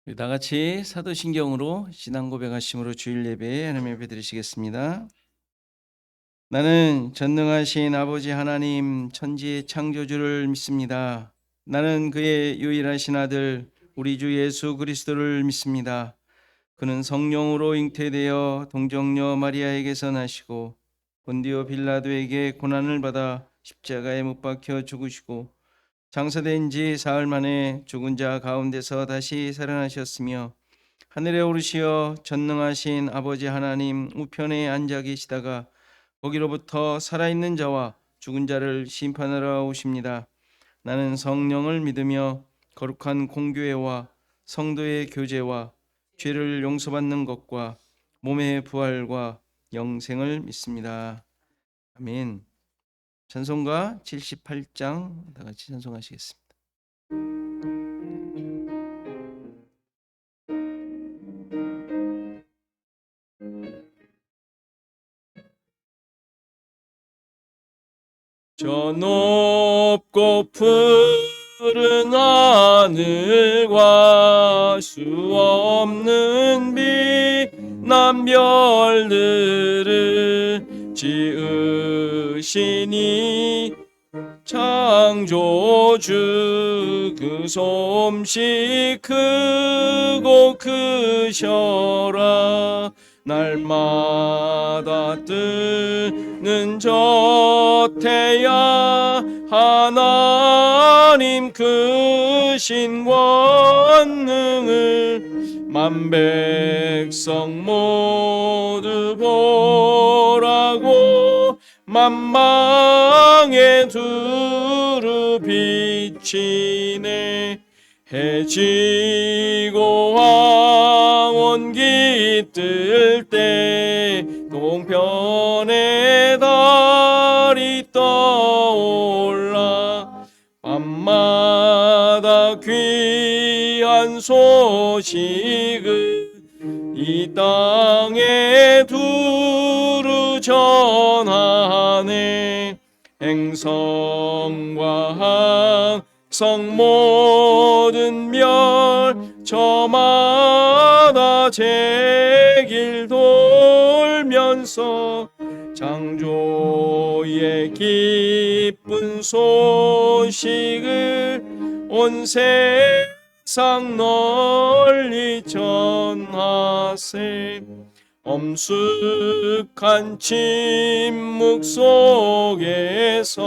우리 다 같이 사도신경으로 신앙 고백하심으로 주일 예배에 하나님 예배 드리시겠습니다. 나는 전능하신 아버지 하나님 천지의 창조주를 믿습니다. 나는 그의 유일하신 아들 우리 주 예수 그리스도를 믿습니다. 그는 성령으로 잉태되어 동정녀 마리아에게서 나시고 본디오 빌라도에게 고난을 받아 십자가에 못 박혀 죽으시고 장사된 지 사흘 만에 죽은 자 가운데서 다시 살아나셨으며 하늘에 오르시어 전능하신 아버지 하나님 우편에 앉아 계시다가 거기로부터 살아있는 자와 죽은 자를 심판하러 오십니다. 나는 성령을 믿으며 거룩한 공교회와 성도의 교제와 죄를 용서받는 것과 몸의 부활과 영생을 믿습니다. 아멘. 찬송가 78장 다 같이 찬송하시겠습니다. 저 높고 푸른 하늘과 수 없는 빛난 별들을 지으시니 창조주 그 솜씨 크고 크셔라. 날마다 뜨는 저 태양 하나님 크신 권능을 만백성 모두 보라고 만방에 두루 비치네. 해지고 황혼 깃들 때 동편에 달이 떠올라. 밤마다 귀한 소식을 이 땅에 두루 전하네. 행성과 항성 모든 별 저마다 제 길 돌면서 창조의 기쁜 소식을 온 세상 널리 전하세. 엄숙한 침묵 속에서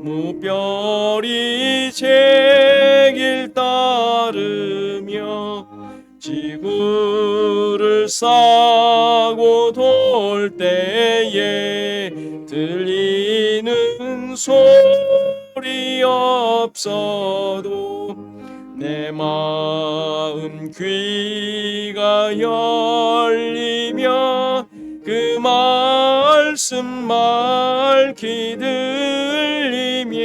무별이 제 길 따르며 지구를 싸고 돌 때에 들리는 소리 없어도 내 마음 귀가 열리며 그 말씀 맑히 들리며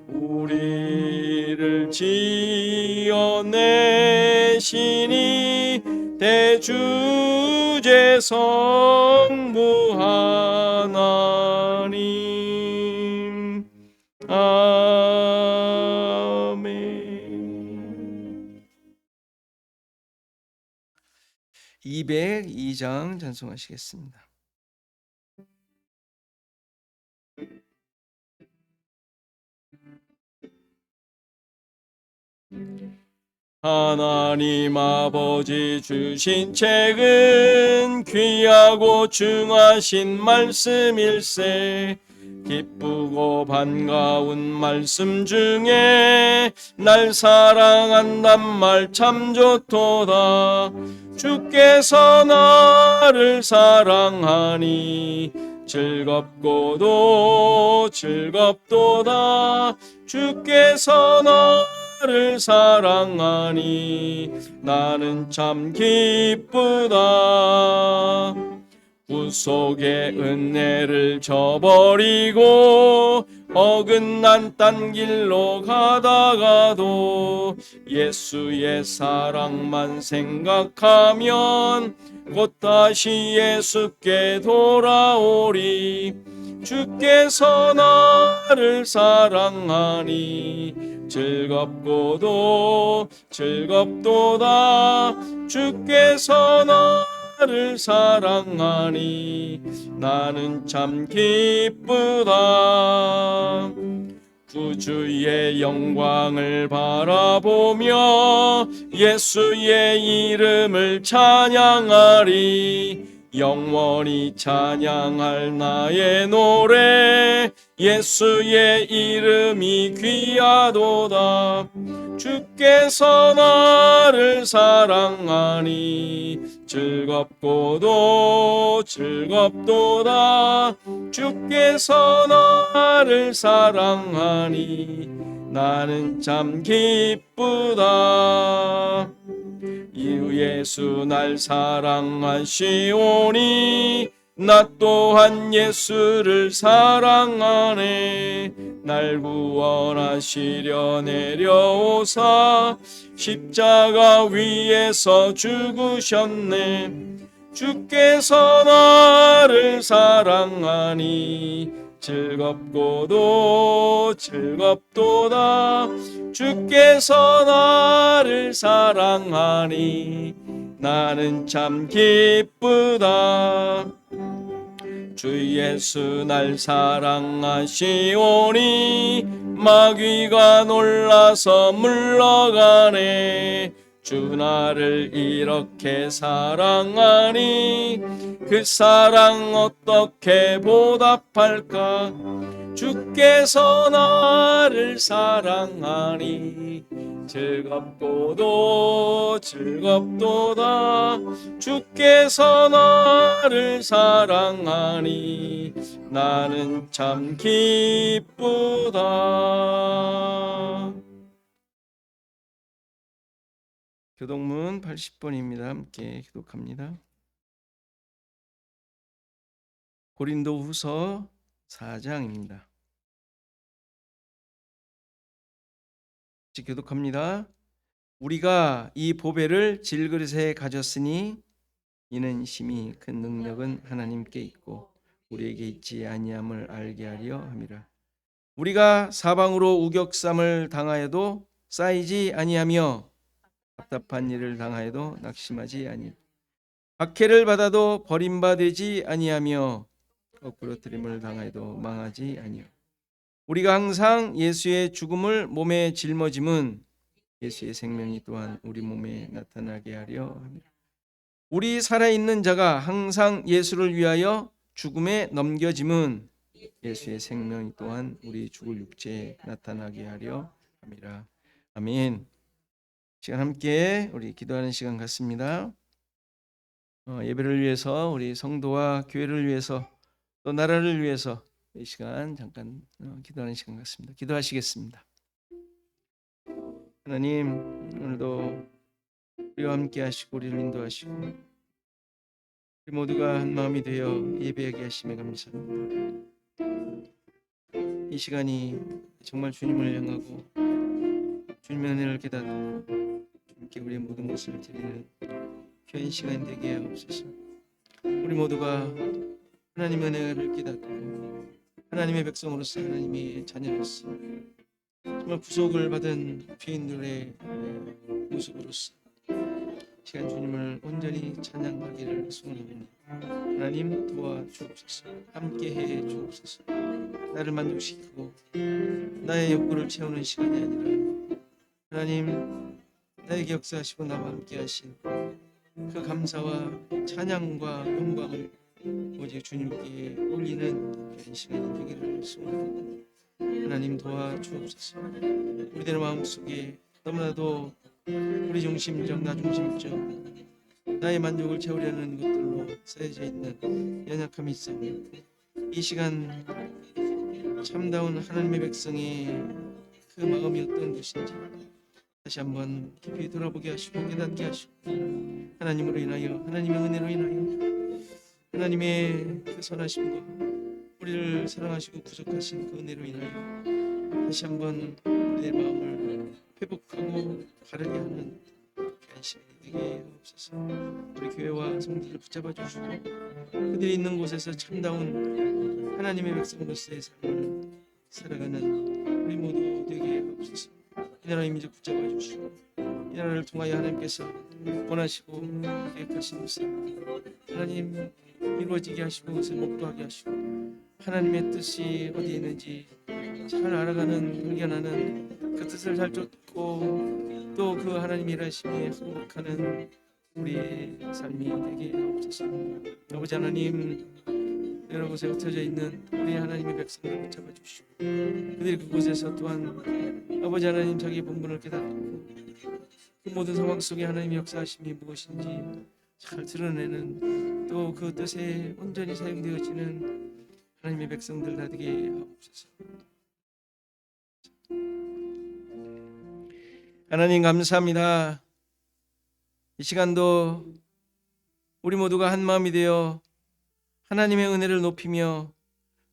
우리를 지어내시니 대주제 성부 하나님. 아멘. 202장 찬송하시겠습니다. 하나님 아버지 주신 책은 귀하고 중하신 말씀일세. 기쁘고 반가운 말씀 중에 날 사랑한단 말 참 좋도다. 주께서 나를 사랑하니 즐겁고도 즐겁도다. 주께서 나를 사랑하니 나는 참 기쁘다. 구속의 은혜를 저버리고 어긋난 딴 길로 가다가도 예수의 사랑만 생각하면 곧 다시 예수께 돌아오리. 주께서 나를 사랑하니 즐겁고도 즐겁도다. 주께서 나를 사랑하니 나는 참 기쁘다. 구주의 영광을 바라보며 예수의 이름을 찬양하리. 영원히 찬양할 나의 노래, 예수의 이름이 귀하도다. 주께서 나를 사랑하니 즐겁고도 즐겁도다. 주께서 나를 사랑하니 나는 참 기쁘다. 이후 예수 날 사랑하시오니 나 또한 예수를 사랑하네. 날 구원하시려 내려오사 십자가 위에서 죽으셨네. 주께서 나를 사랑하니 즐겁고도 즐겁도다. 주께서 나를 사랑하니 나는 참 기쁘다. 주 예수 날 사랑하시오니 마귀가 놀라서 물러가네. 주 나를 이렇게 사랑하니 그 사랑 어떻게 보답할까. 주께서 나를 사랑하니 즐겁고도 즐겁도다. 주께서 나를 사랑하니 나는 참 기쁘다. 교독문 80번입니다. 함께 기독합니다. 고린도후서 4장입니다. 교독합니다. 우리가 이 보배를 질그릇에 가졌으니 이는 심히 큰 능력은 하나님께 있고 우리에게 있지 아니함을 알게 하려 함이라. 우리가 사방으로 우격삼을 당하여도 쌓이지 아니하며 답답한 일을 당하여도 낙심하지 아니. 박해를 받아도 버림받지 아니하며 엇부러뜨림을 당하여도 망하지 아니요. 우리가 항상 예수의 죽음을 몸에 짊어짐은 예수의 생명이 또한 우리 몸에 나타나게 하려 합니다. 우리 살아있는 자가 항상 예수를 위하여 죽음에 넘겨짐은 예수의 생명이 또한 우리 죽을 육체에 나타나게 하려 함이라. 아멘. 시간 함께 우리 기도하는 시간 갖습니다. 예배를 위해서, 우리 성도와 교회를 위해서, 또 나라를 위해서 이 시간 잠깐 기도하는 시간 같습니다. 기도하시겠습니다. 하나님, 오늘도 우리와 함께 하시고 우리를 인도하시고 우리 모두가 한 마음이 되어 예배하게 하심에 감사합니다. 이 시간이 정말 주님을 향하고 주님의 은혜를 깨닫고 주님께 우리의 모든 것을 드리는 귀한 시간 되게 하옵소서. 우리 모두가 하나님의 은혜를 깨닫고 하나님의 백성으로서, 하나님의 자녀로서 정말 구속을 받은 죄인들의 모습으로서 시간 주님을 온전히 찬양하기를 소원합니다. 하나님 도와주옵소서. 함께해 주옵소서. 나를 만족시키고 나의 욕구를 채우는 시간이 아니라 하나님 나에게 역사하시고 나와 함께 하신 그 감사와 찬양과 영광을 오직 주님께 올리는 그런 시간이 되기를 소원합니다. 하나님 도와주옵소서. 우리들의 마음속에 너무나도 우리 중심적, 나 중심적 나의 만족을 채우려는 것들로 쌓여져 있는 연약함이 있사오며 이 시간 참다운 하나님의 백성의 그 마음이 어떤 것인지 다시 한번 깊이 돌아보게 하시고 깨닫게 하시고 하나님으로 인하여, 하나님의 은혜로 인하여 하나님의 그 선하심과 우리를 사랑하시고 구속하신 그 은혜로 인하여 다시 한번 우리의 마음을 회복하고 바르게 하는 귀한 시간이 되게 없어서 우리 교회와 성도들을 붙잡아 주시고 그들이 있는 곳에서 참다운 하나님의 백성으로서의 삶을 살아가는 우리 모두 되게 없어서 이 나라의 민족 붙잡아 주시고 이 나라를 통하여 하나님께서 원하시고 계획하신 것을 하나님 이루어지게 하시고 그것을 목도하게 하시고 하나님의 뜻이 어디에 있는지 잘 알아가는 발견하는 그 뜻을 잘 쫓고 또 그 하나님의 일하심에 항복하는 우리의 삶이 되게 하옵소서. 아버지 하나님, 여러 곳에 흩어져 있는 우리 하나님의 백성들을 붙잡아 주시고 그들이 그곳에서 또한 아버지 하나님 자기의 본분을 깨닫고 그 모든 상황 속에 하나님의 역사하심이 무엇인지 잘 드러내는 또 그 뜻에 온전히 사용되어지는 하나님의 백성들 다 되게 하옵소서. 하나님 감사합니다. 이 시간도 우리 모두가 한 마음이 되어 하나님의 은혜를 높이며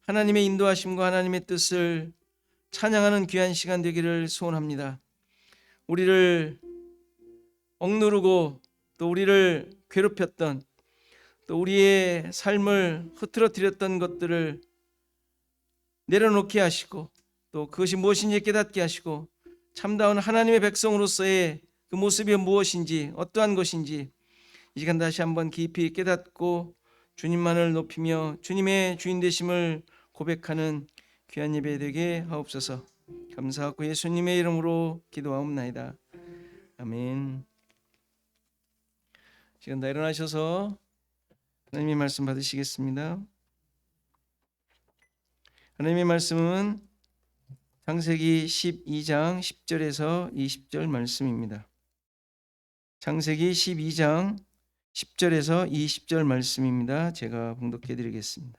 하나님의 인도하심과 하나님의 뜻을 찬양하는 귀한 시간 되기를 소원합니다. 우리를 억누르고 또 우리를 괴롭혔던 또 우리의 삶을 흐트러뜨렸던 것들을 내려놓게 하시고 또 그것이 무엇인지 깨닫게 하시고 참다운 하나님의 백성으로서의 그 모습이 무엇인지 어떠한 것인지 이 시간 다시 한번 깊이 깨닫고 주님만을 높이며 주님의 주인 되심을 고백하는 귀한 예배 되게 하옵소서. 감사하고 예수님의 이름으로 기도하옵나이다. 아멘. 시간 다 일어나셔서 하나님의 말씀 받으시겠습니다. 하나님의 말씀은 창세기 12장 10절에서 20절 말씀입니다. 창세기 12장 10절에서 20절 말씀입니다. 제가 봉독해 드리겠습니다.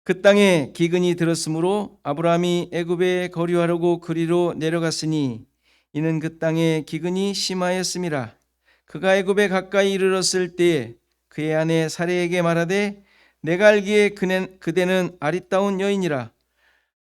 그 땅에 기근이 들었으므로 아브라함이 애굽에 거류하려고 그리로 내려갔으니 이는 그 땅에 기근이 심하였음이라. 그가 애굽에 가까이 이르렀을 때에 그의 아내 사레에게 말하되 내가 알기에 그대는 아리따운 여인이라.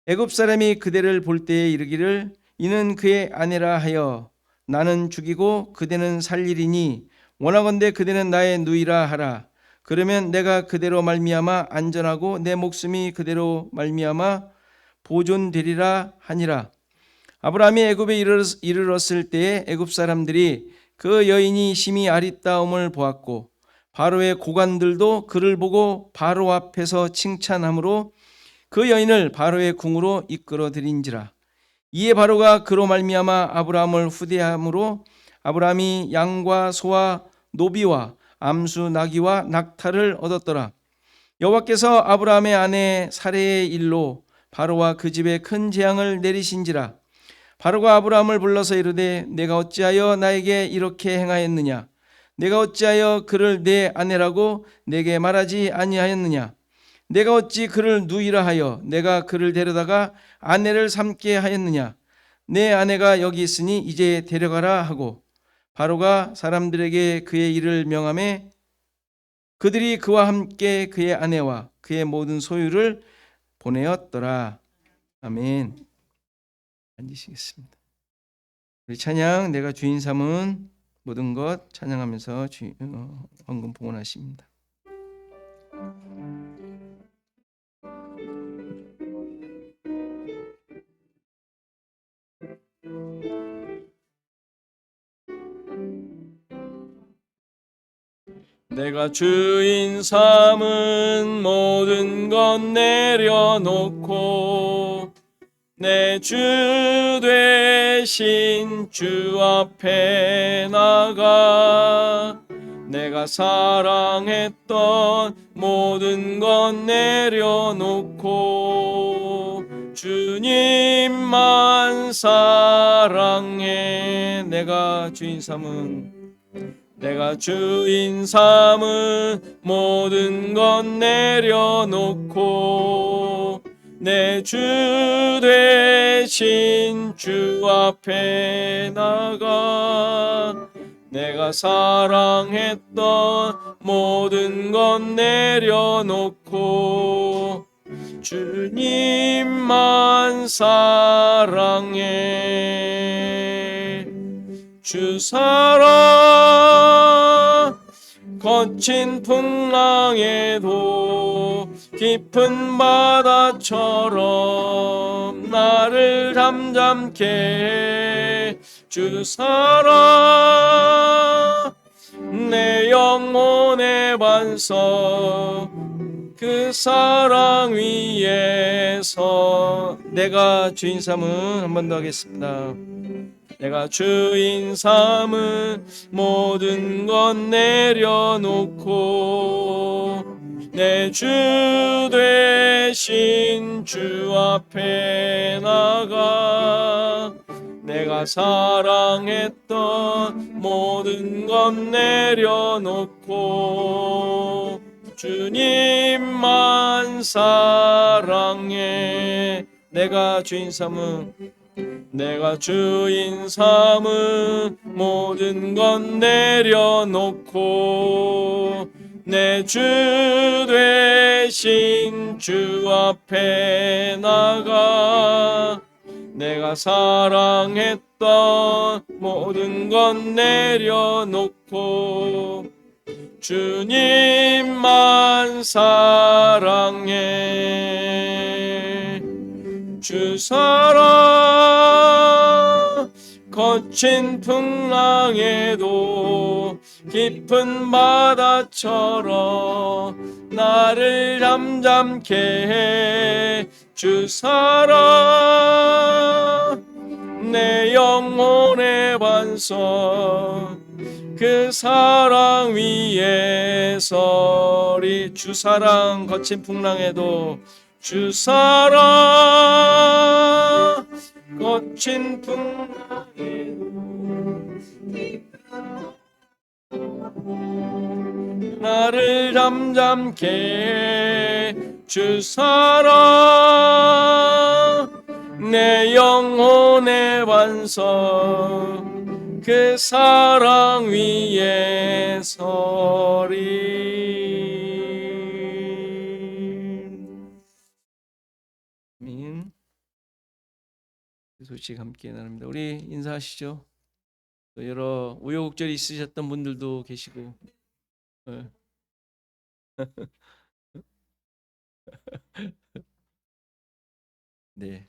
애굽 사람이 그대를 볼 때에 이르기를 이는 그의 아내라 하여 나는 죽이고 그대는 살리리니 원하건대 그대는 나의 누이라 하라. 그러면 내가 그대로 말미암아 안전하고 내 목숨이 그대로 말미암아 보존되리라 하니라. 아브라함이 애굽에 이르렀을 때에 애굽 사람들이 그 여인이 심히 아리따움을 보았고 바로의 고관들도 그를 보고 바로 앞에서 칭찬하므로 그 여인을 바로의 궁으로 이끌어들인지라. 이에 바로가 그로 말미암아 아브라함을 후대함으로 아브라함이 양과 소와 노비와 암수 나귀와 낙타를 얻었더라. 여호와께서 아브라함의 아내 사레의 일로 바로와 그 집에 큰 재앙을 내리신지라. 바로가 아브라함을 불러서 이르되 내가 어찌하여 나에게 이렇게 행하였느냐? 내가 어찌하여 그를 내 아내라고 내게 말하지 아니하였느냐? 내가 어찌 그를 누이라 하여 내가 그를 데려다가 아내를 삼게 하였느냐? 내 아내가 여기 있으니 이제 데려가라 하고 바로가 사람들에게 그의 일을 명하매 그들이 그와 함께 그의 아내와 그의 모든 소유를 보내었더라. 아멘. 앉으시겠습니다. 우리 찬양 내가 주인 삼은 모든 것 찬양하면서 헌금 봉헌하십니다. 내가 주인 삼은 모든 것 내려놓고 내 주 되신 주 앞에 나가 내가 사랑했던 모든 것 내려놓고 주님만 사랑해. 내가 주인 삼은 모든 것 내려놓고 내 주 되신 주 앞에 나가 내가 사랑했던 모든 것 내려놓고 주님만 사랑해. 주 사랑 거친 풍랑에도 깊은 바다처럼 나를 잠잠케 주사랑 내 영혼의 반석 그 사랑 위에서 내가 주인 삼은 한 번 더 하겠습니다. 내가 주인 삼은 모든 것 내려놓고 내 주 되신 주 앞에 나가 내가 사랑했던 모든 것 내려놓고 주님만 사랑해 내가 주인 삼은 모든 것 내려놓고 내 주 되신 주 앞에 나가 내가 사랑했던 모든 것 내려놓고 주님만 사랑해 주 사랑 거친 풍랑에도 깊은 바다처럼 나를 잠잠케 해 주 사랑 내 영혼의 반석 그 사랑 위에 서리 주 사랑 거친 풍랑에도 주 사랑 거친 풍랑에도 나를 잠잠케 주 사랑 내 영혼의 반석 그 사랑 위에 서리. 아멘. 그 소식 함께 나눕니다. 우리 인사하시죠. 또 여러 우여곡절이 있으셨던 분들도 계시고. 네.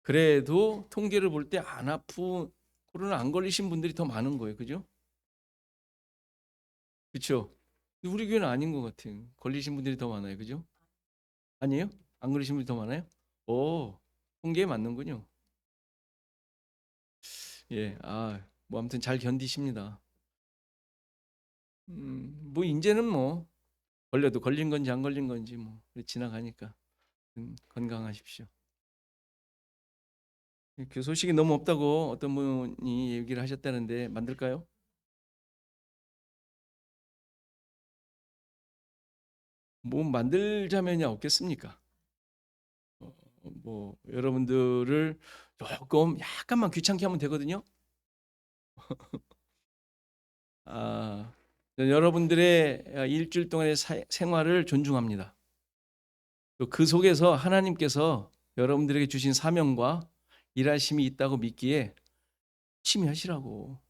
그래도 통계를 볼 때 안 아프 코로나 안 걸리신 분들이 더 많은 거예요. 그죠? 그렇죠? 우리 교회는 아닌 것 같아요. 걸리신 분들이 더 많아요. 그죠? 아니에요? 안 걸리신 분들이 더 많아요? 오, 통계에 맞는군요. 예, 뭐 아무튼 잘 견디십니다. 뭐 이제는 뭐 걸려도 걸린 건지 안 걸린 건지 뭐 지나가니까 건강하십시오. 그 소식이 너무 없다고 어떤 분이 얘기를 하셨다는데 만들까요? 뭐 만들자면야 없겠습니까? 뭐 여러분들을 조금 약간만 귀찮게 하면 되거든요. 여러분들의 일주일 동안의 생활을 존중합니다. 또 그 속에서 하나님께서 여러분들에게 주신 사명과 일하심이 있다고 믿기에 열심히 하시라고.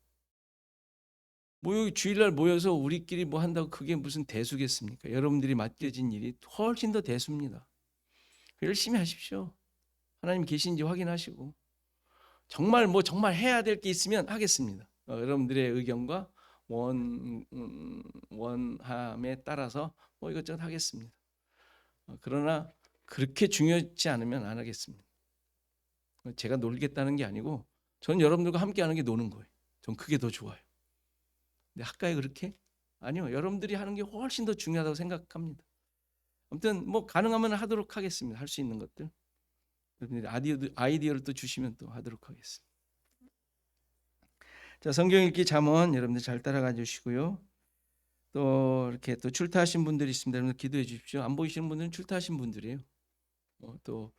뭐 여기 주일날 모여서 우리끼리 뭐 한다고 그게 무슨 대수겠습니까? 여러분들이 맡겨진 일이 훨씬 더 대수입니다. 열심히 하십시오. 하나님 계신지 확인하시고 정말 해야 될 게 있으면 하겠습니다. 여러분들의 의견과 원함에 따라서 뭐 이것저것 하겠습니다. 그러나 그렇게 중요하지 않으면 안 하겠습니다. 제가 놀겠다는 게 아니고 저는 여러분들과 함께하는 게 노는 거예요. 전 그게 더 좋아요. 근데 할까요 그렇게? 아니요. 여러분들이 하는 게 훨씬 더 중요하다고 생각합니다. 아무튼 뭐 가능하면 하도록 하겠습니다. 할 수 있는 것들. 아이디어를 또 주시면 또 하도록 하겠습니다. 자, 성경 읽기 잠언 여러분들 잘 따라가 주시고요. 또 이렇게 또 출타하신 분들이 있습니다. 여러분 기도해 주십시오. 안 보이시는 분들은 출타하신 분들이에요. 또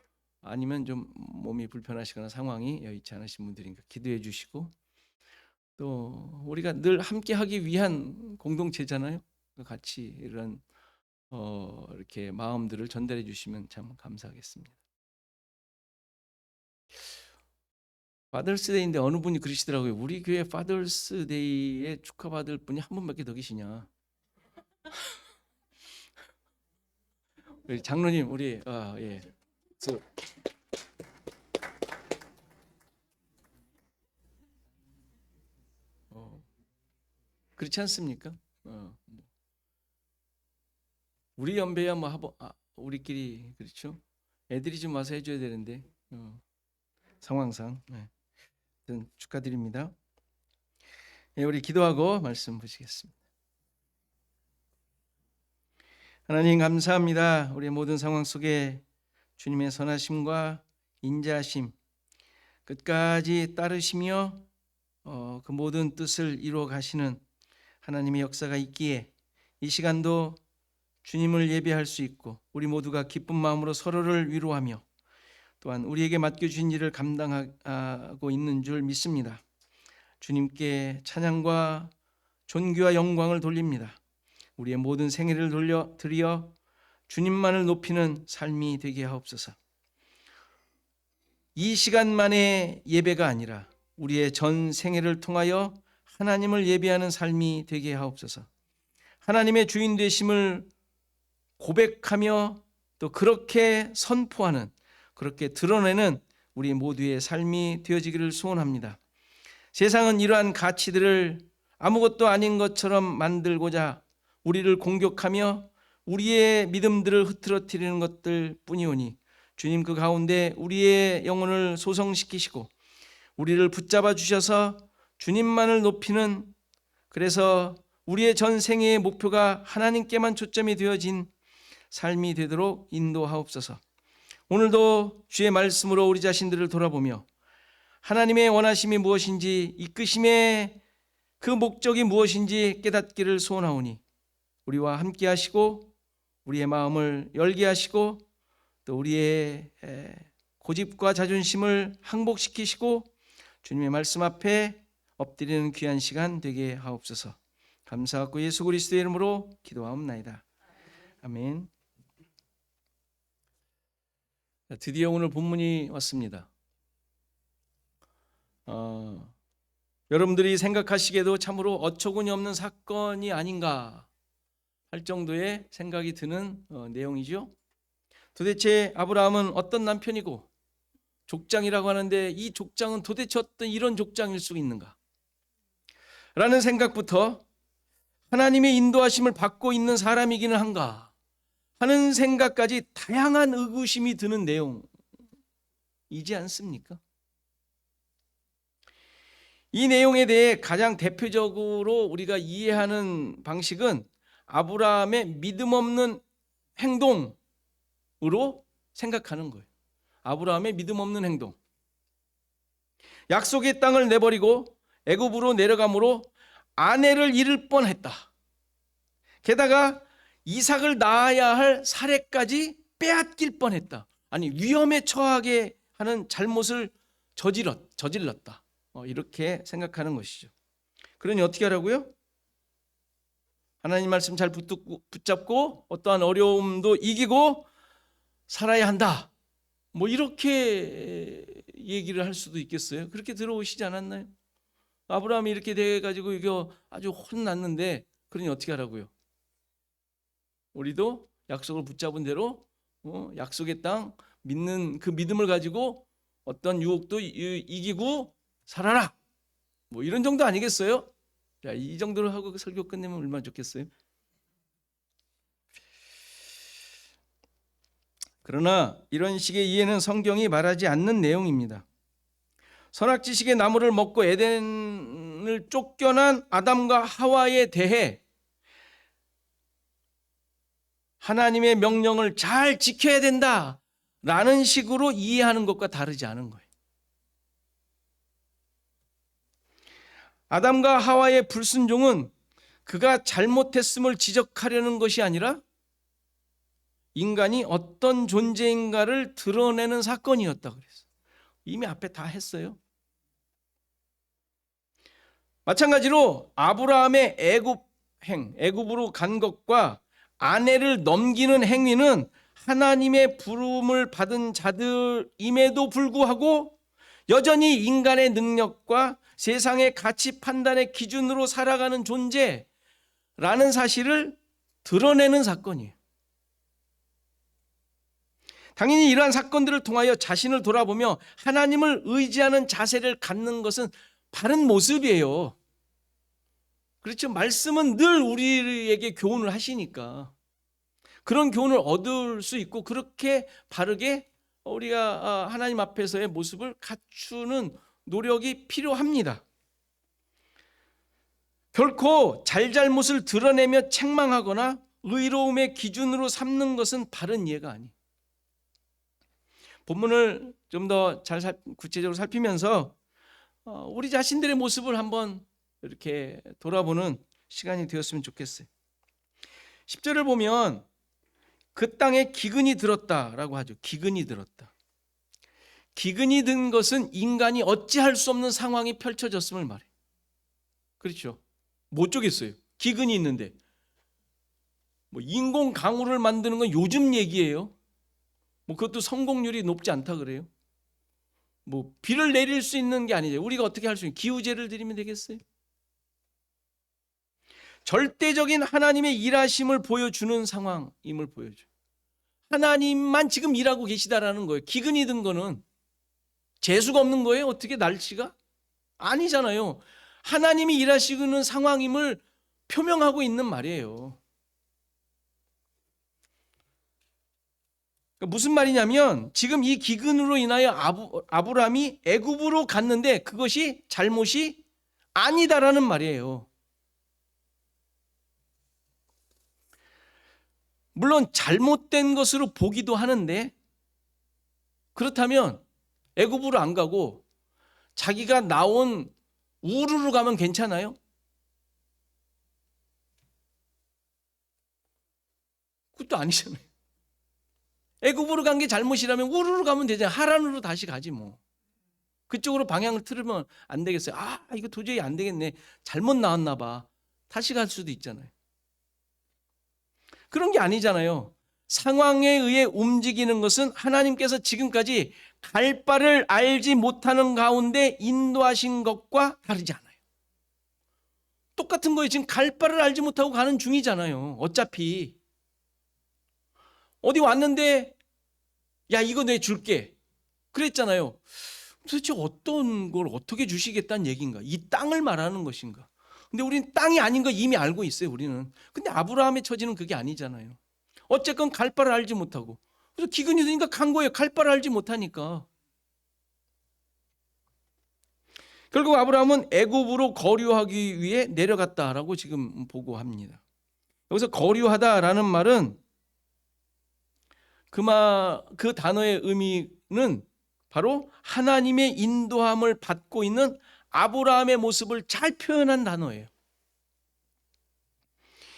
아니면 좀 몸이 불편하시거나 상황이 여의치 않으신 분들이니까 기도해 주시고 또 우리가 늘 함께 하기 위한 공동체잖아요. 같이 이런 이렇게 마음들을 전달해 주시면 참 감사하겠습니다. 파더스데이인데 어느 분이 그러시더라고요. 우리 교회 파더스데이에 축하받을 분이 한 분밖에 더 계시냐. 우리 장로님, 우리 예. 그렇지 않습니까? 우리 연배야 뭐 우리끼리 그렇죠. 애들이 좀 와서 해줘야 되는데 상황상. 축하드립니다. 우리 기도하고 말씀 보시겠습니다. 하나님 감사합니다. 우리의 모든 상황 속에 주님의 선하심과 인자하심 끝까지 따르시며 그 모든 뜻을 이루어 가시는 하나님의 역사가 있기에 이 시간도 주님을 예배할 수 있고 우리 모두가 기쁜 마음으로 서로를 위로하며 또한 우리에게 맡겨주신 일을 감당하고 있는 줄 믿습니다. 주님께 찬양과 존귀와 영광을 돌립니다. 우리의 모든 생애를 드려 주님만을 높이는 삶이 되게 하옵소서. 이 시간만의 예배가 아니라 우리의 전 생애를 통하여 하나님을 예배하는 삶이 되게 하옵소서. 하나님의 주인 되심을 고백하며 또 그렇게 선포하는, 그렇게 드러내는 우리 모두의 삶이 되어지기를 소원합니다. 세상은 이러한 가치들을 아무것도 아닌 것처럼 만들고자 우리를 공격하며 우리의 믿음들을 흐트러뜨리는 것들 뿐이오니 주님 그 가운데 우리의 영혼을 소성시키시고 우리를 붙잡아 주셔서 주님만을 높이는, 그래서 우리의 전생의 목표가 하나님께만 초점이 되어진 삶이 되도록 인도하옵소서. 오늘도 주의 말씀으로 우리 자신들을 돌아보며 하나님의 원하심이 무엇인지, 이끄심의 그 목적이 무엇인지 깨닫기를 소원하오니 우리와 함께 하시고 우리의 마음을 열게 하시고 또 우리의 고집과 자존심을 항복시키시고 주님의 말씀 앞에 엎드리는 귀한 시간 되게 하옵소서. 감사하고 예수 그리스도의 이름으로 기도하옵나이다. 아멘. 드디어 오늘 본문이 왔습니다. 여러분들이 생각하시기에도 참으로 어처구니 없는 사건이 아닌가 할 정도의 생각이 드는 내용이죠. 도대체 아브라함은 어떤 남편이고 족장이라고 하는데 이 족장은 도대체 어떤 이런 족장일 수 있는가 라는 생각부터 하나님의 인도하심을 받고 있는 사람이기는 한가 하는 생각까지 다양한 의구심이 드는 내용이지 않습니까? 이 내용에 대해 가장 대표적으로 우리가 이해하는 방식은 아브라함의 믿음 없는 행동으로 생각하는 거예요. 아브라함의 믿음 없는 행동. 약속의 땅을 내버리고 애굽으로 내려감으로 아내를 잃을 뻔했다. 게다가 이삭을 낳아야 할 사례까지 빼앗길 뻔했다. 아니 위험에 처하게 하는 잘못을 저질렀다. 이렇게 생각하는 것이죠. 그러니 어떻게 하라고요? 하나님 말씀 잘 붙잡고 어떠한 어려움도 이기고 살아야 한다. 뭐 이렇게 얘기를 할 수도 있겠어요. 그렇게 들어오시지 않았나요? 아브라함이 이렇게 돼가지고 이거 아주 혼났는데 그러니 어떻게 하라고요? 우리도 약속을 붙잡은 대로 약속의 땅 믿는 그 믿음을 가지고 어떤 유혹도 이기고 살아라. 뭐 이런 정도 아니겠어요? 자, 이 정도로 하고 설교 끝내면 얼마나 좋겠어요? 그러나 이런 식의 이해는 성경이 말하지 않는 내용입니다. 선악지식의 나무를 먹고 에덴을 쫓겨난 아담과 하와에 대해 하나님의 명령을 잘 지켜야 된다라는 식으로 이해하는 것과 다르지 않은 거예요. 아담과 하와의 불순종은 그가 잘못했음을 지적하려는 것이 아니라 인간이 어떤 존재인가를 드러내는 사건이었다 그랬어요. 이미 앞에 다 했어요. 마찬가지로 아브라함의 애굽으로 간 것과 아내를 넘기는 행위는 하나님의 부름을 받은 자들임에도 불구하고 여전히 인간의 능력과 세상의 가치 판단의 기준으로 살아가는 존재라는 사실을 드러내는 사건이에요. 당연히 이러한 사건들을 통하여 자신을 돌아보며 하나님을 의지하는 자세를 갖는 것은 바른 모습이에요. 그렇죠. 말씀은 늘 우리에게 교훈을 하시니까 그런 교훈을 얻을 수 있고 그렇게 바르게 우리가 하나님 앞에서의 모습을 갖추는 노력이 필요합니다. 결코 잘잘못을 드러내며 책망하거나 의로움의 기준으로 삼는 것은 바른 이해가 아니에요. 본문을 좀 더 잘 구체적으로 살피면서 우리 자신들의 모습을 한번 이렇게 돌아보는 시간이 되었으면 좋겠어요. 10절을 보면 그 땅에 기근이 들었다라고 하죠. 기근이 들었다. 기근이 든 것은 인간이 어찌할 수 없는 상황이 펼쳐졌음을 말해요. 그렇죠. 못 쪼겠어요. 기근이 있는데. 인공 강우를 만드는 건 요즘 얘기예요. 그것도 성공률이 높지 않다 그래요. 비를 내릴 수 있는 게 아니죠. 우리가 어떻게 할 수 있는 기우제를 드리면 되겠어요? 절대적인 하나님의 일하심을 보여주는 상황임을 보여줘요. 하나님만 지금 일하고 계시다라는 거예요. 기근이 든 거는 재수가 없는 거예요? 어떻게 날씨가? 아니잖아요. 하나님이 일하시는 상황임을 표명하고 있는 말이에요. 무슨 말이냐면 지금 이 기근으로 인하여 아브라함이 애굽으로 갔는데 그것이 잘못이 아니다라는 말이에요. 물론 잘못된 것으로 보기도 하는데 그렇다면 애굽으로 안 가고 자기가 나온 우르로 가면 괜찮아요? 그것도 아니잖아요. 애굽으로 간 게 잘못이라면 우르로 가면 되잖아요. 하란으로 다시 가지 뭐. 그쪽으로 방향을 틀으면 안 되겠어요. 이거 도저히 안 되겠네. 잘못 나왔나 봐. 다시 갈 수도 있잖아요. 그런 게 아니잖아요. 상황에 의해 움직이는 것은 하나님께서 지금까지 갈 바를 알지 못하는 가운데 인도하신 것과 다르지 않아요. 똑같은 거예요. 지금 갈 바를 알지 못하고 가는 중이잖아요. 어차피. 어디 왔는데 야 이거 내 줄게 그랬잖아요. 도대체 어떤 걸 어떻게 주시겠다는 얘기인가? 이 땅을 말하는 것인가? 근데 우리는 땅이 아닌 거 이미 알고 있어요. 우리는. 근데 아브라함의 처지는 그게 아니잖아요. 어쨌건 갈 바를 알지 못하고 그래서 기근이 드니까 간 거예요. 갈 바를 알지 못하니까. 결국 아브라함은 애굽으로 거류하기 위해 내려갔다라고 지금 보고합니다. 여기서 거류하다라는 말은 그 단어의 의미는 바로 하나님의 인도함을 받고 있는 아브라함의 모습을 잘 표현한 단어예요.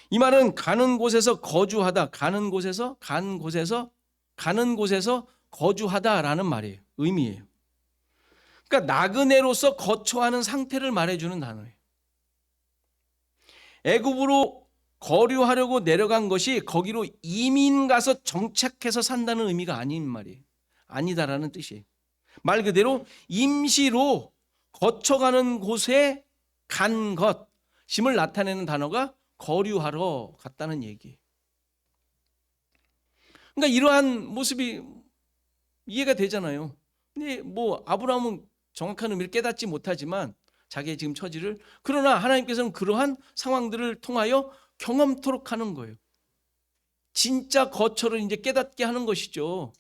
이 말은 가는 곳에서 거주하다, 가는 곳에서 거주하다라는 말이에요. 의미예요. 그러니까 나그네로서 거처하는 상태를 말해주는 단어예요. 애굽으로 거류하려고 내려간 것이 거기로 이민 가서 정착해서 산다는 의미가 아닌 말이에요. 아니다라는 뜻이에요. 말 그대로 임시로 거쳐가는 곳에 간 것임을 나타내는 단어가 거류하러 갔다는 얘기예요. 그러니까 이러한 모습이 이해가 되잖아요. 근데 아브라함은 정확한 의미를 깨닫지 못하지만 자기의 지금 처지를, 그러나 하나님께서는 그러한 상황들을 통하여 경험토록 하는 거예요. 진짜 거처를 이제 깨닫게 하는 것이죠.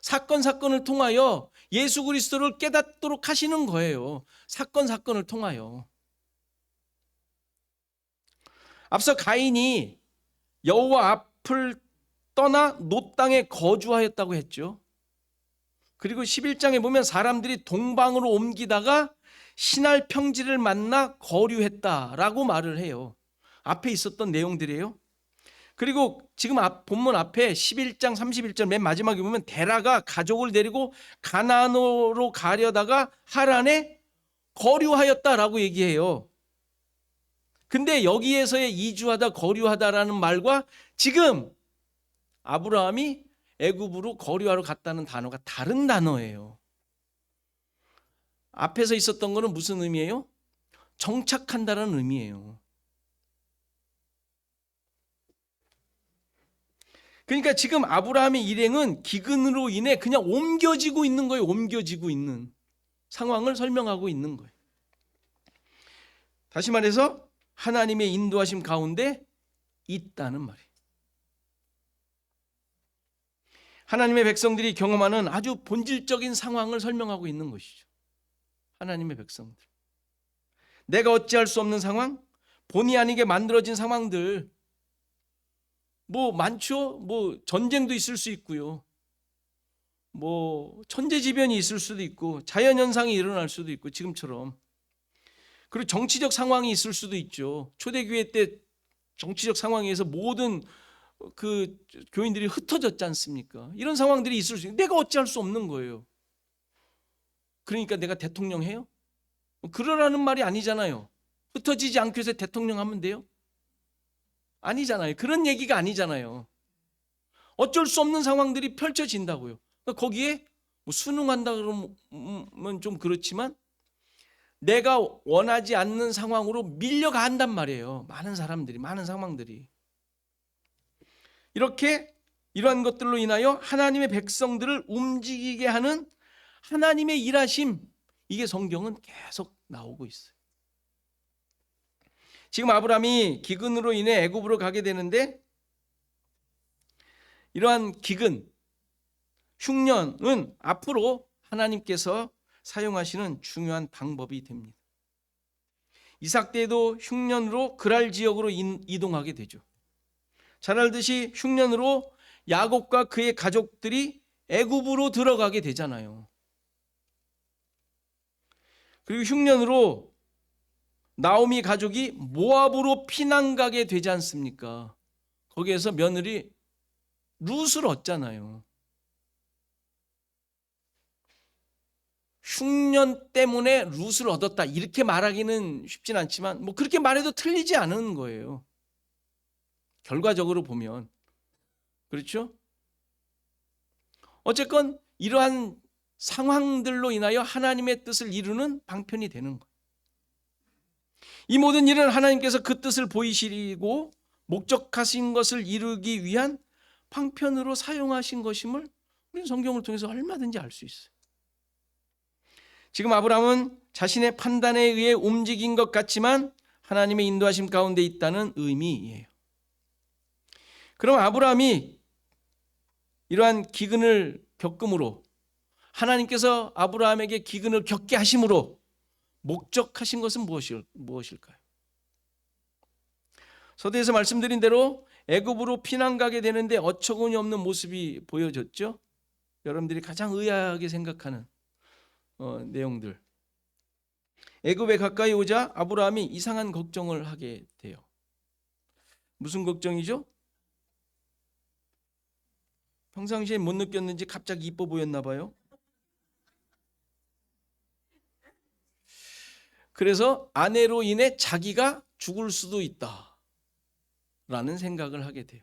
사건을 통하여 예수 그리스도를 깨닫도록 하시는 거예요. 사건을 통하여. 앞서 가인이 여호와 앞을 떠나 놋 땅에 거주하였다고 했죠. 그리고 11장에 보면 사람들이 동방으로 옮기다가 신할 평지를 만나 거류했다라고 말을 해요. 앞에 있었던 내용들이에요. 그리고 지금 본문 앞에 11장 31절 맨 마지막에 보면 데라가 가족을 데리고 가나안으로 가려다가 하란에 거류하였다라고 얘기해요. 근데 여기에서의 이주하다, 거류하다라는 말과 지금 아브라함이 애굽으로 거류하러 갔다는 단어가 다른 단어예요. 앞에서 있었던 거는 무슨 의미예요? 정착한다는 의미예요. 그러니까 지금 아브라함의 일행은 기근으로 인해 그냥 옮겨지고 있는 거예요. 옮겨지고 있는 상황을 설명하고 있는 거예요. 다시 말해서 하나님의 인도하심 가운데 있다는 말이에요. 하나님의 백성들이 경험하는 아주 본질적인 상황을 설명하고 있는 것이죠. 하나님의 백성들. 내가 어찌할 수 없는 상황, 본의 아니게 만들어진 상황들, 뭐 많죠. 뭐 전쟁도 있을 수 있고요. 뭐 천재지변이 있을 수도 있고 자연현상이 일어날 수도 있고 지금처럼. 그리고 정치적 상황이 있을 수도 있죠. 초대교회 때 정치적 상황에서 모든 그 교인들이 흩어졌지 않습니까? 이런 상황들이 있을 수 있고 내가 어찌할 수 없는 거예요. 그러니까 내가 대통령 해요? 그러라는 말이 아니잖아요. 흩어지지 않기 위해서 대통령 하면 돼요? 아니잖아요. 그런 얘기가 아니잖아요. 어쩔 수 없는 상황들이 펼쳐진다고요. 그러니까 거기에 뭐 순응한다 그러면 좀 그렇지만 내가 원하지 않는 상황으로 밀려간단 말이에요. 많은 사람들이, 많은 상황들이. 이렇게 이러한 것들로 인하여 하나님의 백성들을 움직이게 하는 하나님의 일하심, 이게 성경은 계속 나오고 있어요. 지금 아브라함이 기근으로 인해 애굽으로 가게 되는데 이러한 기근, 흉년은 앞으로 하나님께서 사용하시는 중요한 방법이 됩니다. 이삭 때도 흉년으로 그랄 지역으로 이동하게 되죠. 잘 알듯이 흉년으로 야곱과 그의 가족들이 애굽으로 들어가게 되잖아요. 그리고 흉년으로 나오미 가족이 모압으로 피난 가게 되지 않습니까? 거기에서 며느리 룻을 얻잖아요. 흉년 때문에 룻을 얻었다 이렇게 말하기는 쉽진 않지만 뭐 그렇게 말해도 틀리지 않은 거예요. 결과적으로 보면. 그렇죠? 어쨌건 이러한 상황들로 인하여 하나님의 뜻을 이루는 방편이 되는 거예요. 이 모든 일은 하나님께서 그 뜻을 보이시고 목적하신 것을 이루기 위한 방편으로 사용하신 것임을 우리는 성경을 통해서 얼마든지 알 수 있어요. 지금 아브라함은 자신의 판단에 의해 움직인 것 같지만 하나님의 인도하심 가운데 있다는 의미예요. 그럼 아브라함이 이러한 기근을 겪음으로 하나님께서 아브라함에게 기근을 겪게 하심으로 목적하신 것은 무엇일까요? 서두에서 말씀드린 대로 애굽으로 피난 가게 되는데 어처구니 없는 모습이 보여졌죠. 여러분들이 가장 의아하게 생각하는 내용들. 애굽에 가까이 오자 아브라함이 이상한 걱정을 하게 돼요. 무슨 걱정이죠? 평상시에 못 느꼈는지 갑자기 이뻐 보였나 봐요. 그래서 아내로 인해 자기가 죽을 수도 있다라는 생각을 하게 돼요.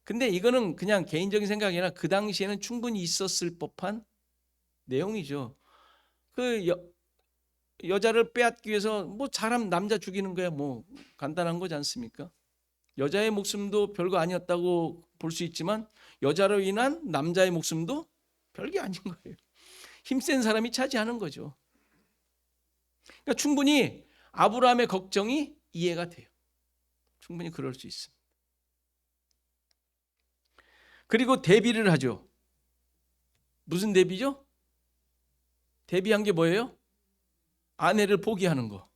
근데 이거는 그냥 개인적인 생각이 아니라 그 당시에는 충분히 있었을 법한 내용이죠. 그 여자를 빼앗기 위해서 뭐 사람 남자 죽이는 거야 뭐 간단한 거지 않습니까? 여자의 목숨도 별거 아니었다고 볼 수 있지만 여자로 인한 남자의 목숨도 별게 아닌 거예요. 힘센 사람이 차지하는 거죠. 그러니까 충분히 아브라함의 걱정이 이해가 돼요. 충분히 그럴 수 있습니다. 그리고 대비를 하죠. 무슨 대비죠? 대비한 게 뭐예요? 아내를 포기하는 거.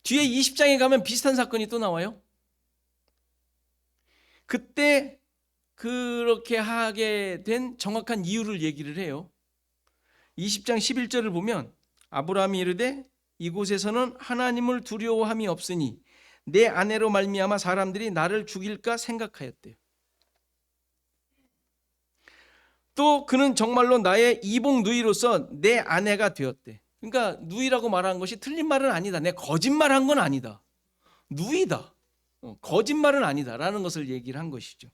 뒤에 20장에 가면 비슷한 사건이 또 나와요. 그때 그렇게 하게 된 정확한 이유를 얘기를 해요. 20장 11절을 보면 아브라함이 이르되 이곳에서는 하나님을 두려워함이 없으니 내 아내로 말미암아 사람들이 나를 죽일까 생각하였대요. 또 그는 정말로 나의 이복 누이로서 내 아내가 되었대. 그러니까 누이라고 말한 것이 틀린 말은 아니다. 내 거짓말한 건 아니다. 누이다. 거짓말은 아니다라는 것을 얘기를 한 것이죠.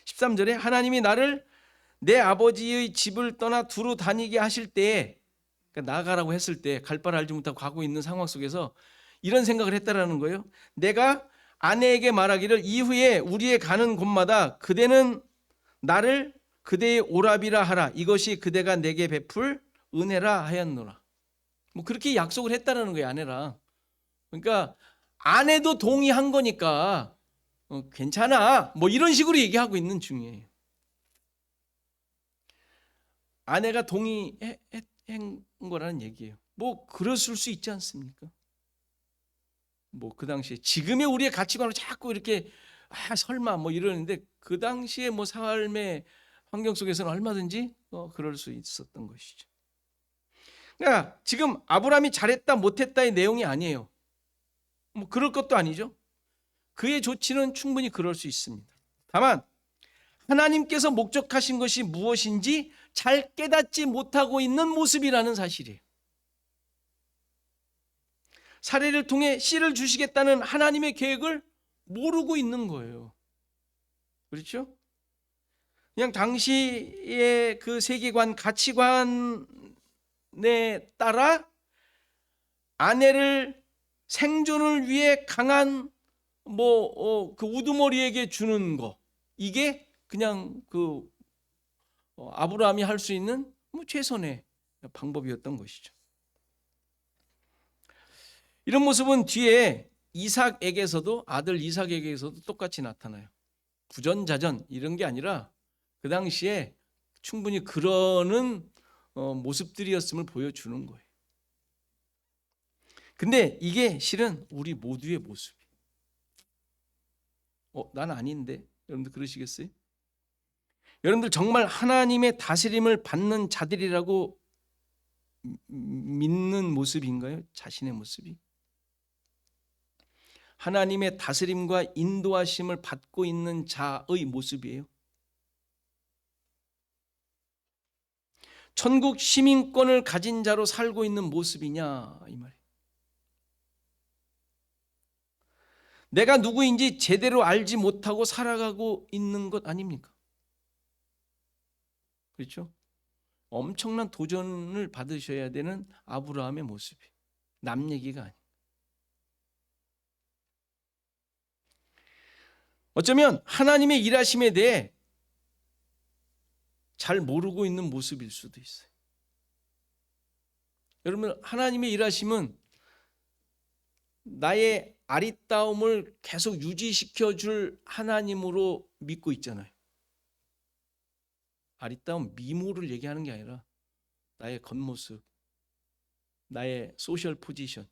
13절에 하나님이 나를 내 아버지의 집을 떠나 두루 다니게 하실 때에, 그러니까 나가라고 했을 때 갈 바를 알지 못하고 가고 있는 상황 속에서 이런 생각을 했다라는 거예요. 내가 아내에게 말하기를 이후에 우리의 가는 곳마다 그대는 나를 그대의 오라비라 하라. 이것이 그대가 내게 베풀 은혜라 하였노라. 뭐 그렇게 약속을 했다는 거예요, 아내랑. 그러니까 아내도 동의한 거니까 괜찮아. 뭐 이런 식으로 얘기하고 있는 중이에요. 아내가 동의한 거라는 얘기예요. 뭐 그랬을 수 있지 않습니까? 뭐 그 당시에 지금의 우리의 가치관으로 자꾸 이렇게 설마 뭐 이러는데 그 당시에 뭐 삶의 환경 속에서는 얼마든지 그럴 수 있었던 것이죠. 그러니까 지금 아브라함이 잘했다 못했다의 내용이 아니에요. 뭐 그럴 것도 아니죠. 그의 조치는 충분히 그럴 수 있습니다. 다만 하나님께서 목적하신 것이 무엇인지 잘 깨닫지 못하고 있는 모습이라는 사실이에요. 사례를 통해 씨를 주시겠다는 하나님의 계획을 모르고 있는 거예요. 그렇죠? 그냥 당시의 그 세계관, 가치관에 따라 아내를 생존을 위해 강한 그 우두머리에게 주는 거, 이게 그냥 아브라함이 할 수 있는 최선의 방법이었던 것이죠. 이런 모습은 뒤에 아들 이삭에게서도 똑같이 나타나요. 부전자전 이런 게 아니라 그 당시에 충분히 그러는 모습들이었음을 보여주는 거예요. 근데 이게 실은 우리 모두의 모습이에요. 난 아닌데? 여러분들 그러시겠어요? 여러분들 정말 하나님의 다스림을 받는 자들이라고 믿는 모습인가요? 자신의 모습이? 하나님의 다스림과 인도하심을 받고 있는 자의 모습이에요. 천국 시민권을 가진 자로 살고 있는 모습이냐 이 말이에요. 내가 누구인지 제대로 알지 못하고 살아가고 있는 것 아닙니까? 그렇죠? 엄청난 도전을 받으셔야 되는 아브라함의 모습이 남 얘기가 아니에요. 어쩌면 하나님의 일하심에 대해 잘 모르고 있는 모습일 수도 있어요. 여러분, 하나님의 일하심은 나의 아리따움을 계속 유지시켜 줄 하나님으로 믿고 있잖아요. 아리따움, 미모를 얘기하는 게 아니라 나의 겉모습, 나의 소셜 포지션,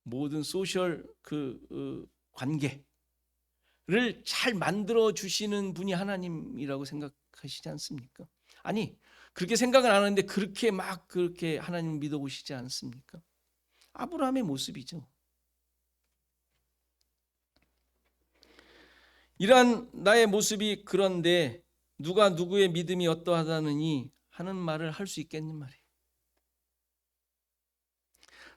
모든 소셜 관계를 잘 만들어 주시는 분이 하나님이라고 생각하시지 않습니까? 아니, 그렇게 생각은 안 하는데 그렇게 하나님 믿어보시지 않습니까? 아브라함의 모습이죠. 이러한 나의 모습이 그런데 누가 누구의 믿음이 어떠하다느니 하는 말을 할 수 있겠는 말이에요.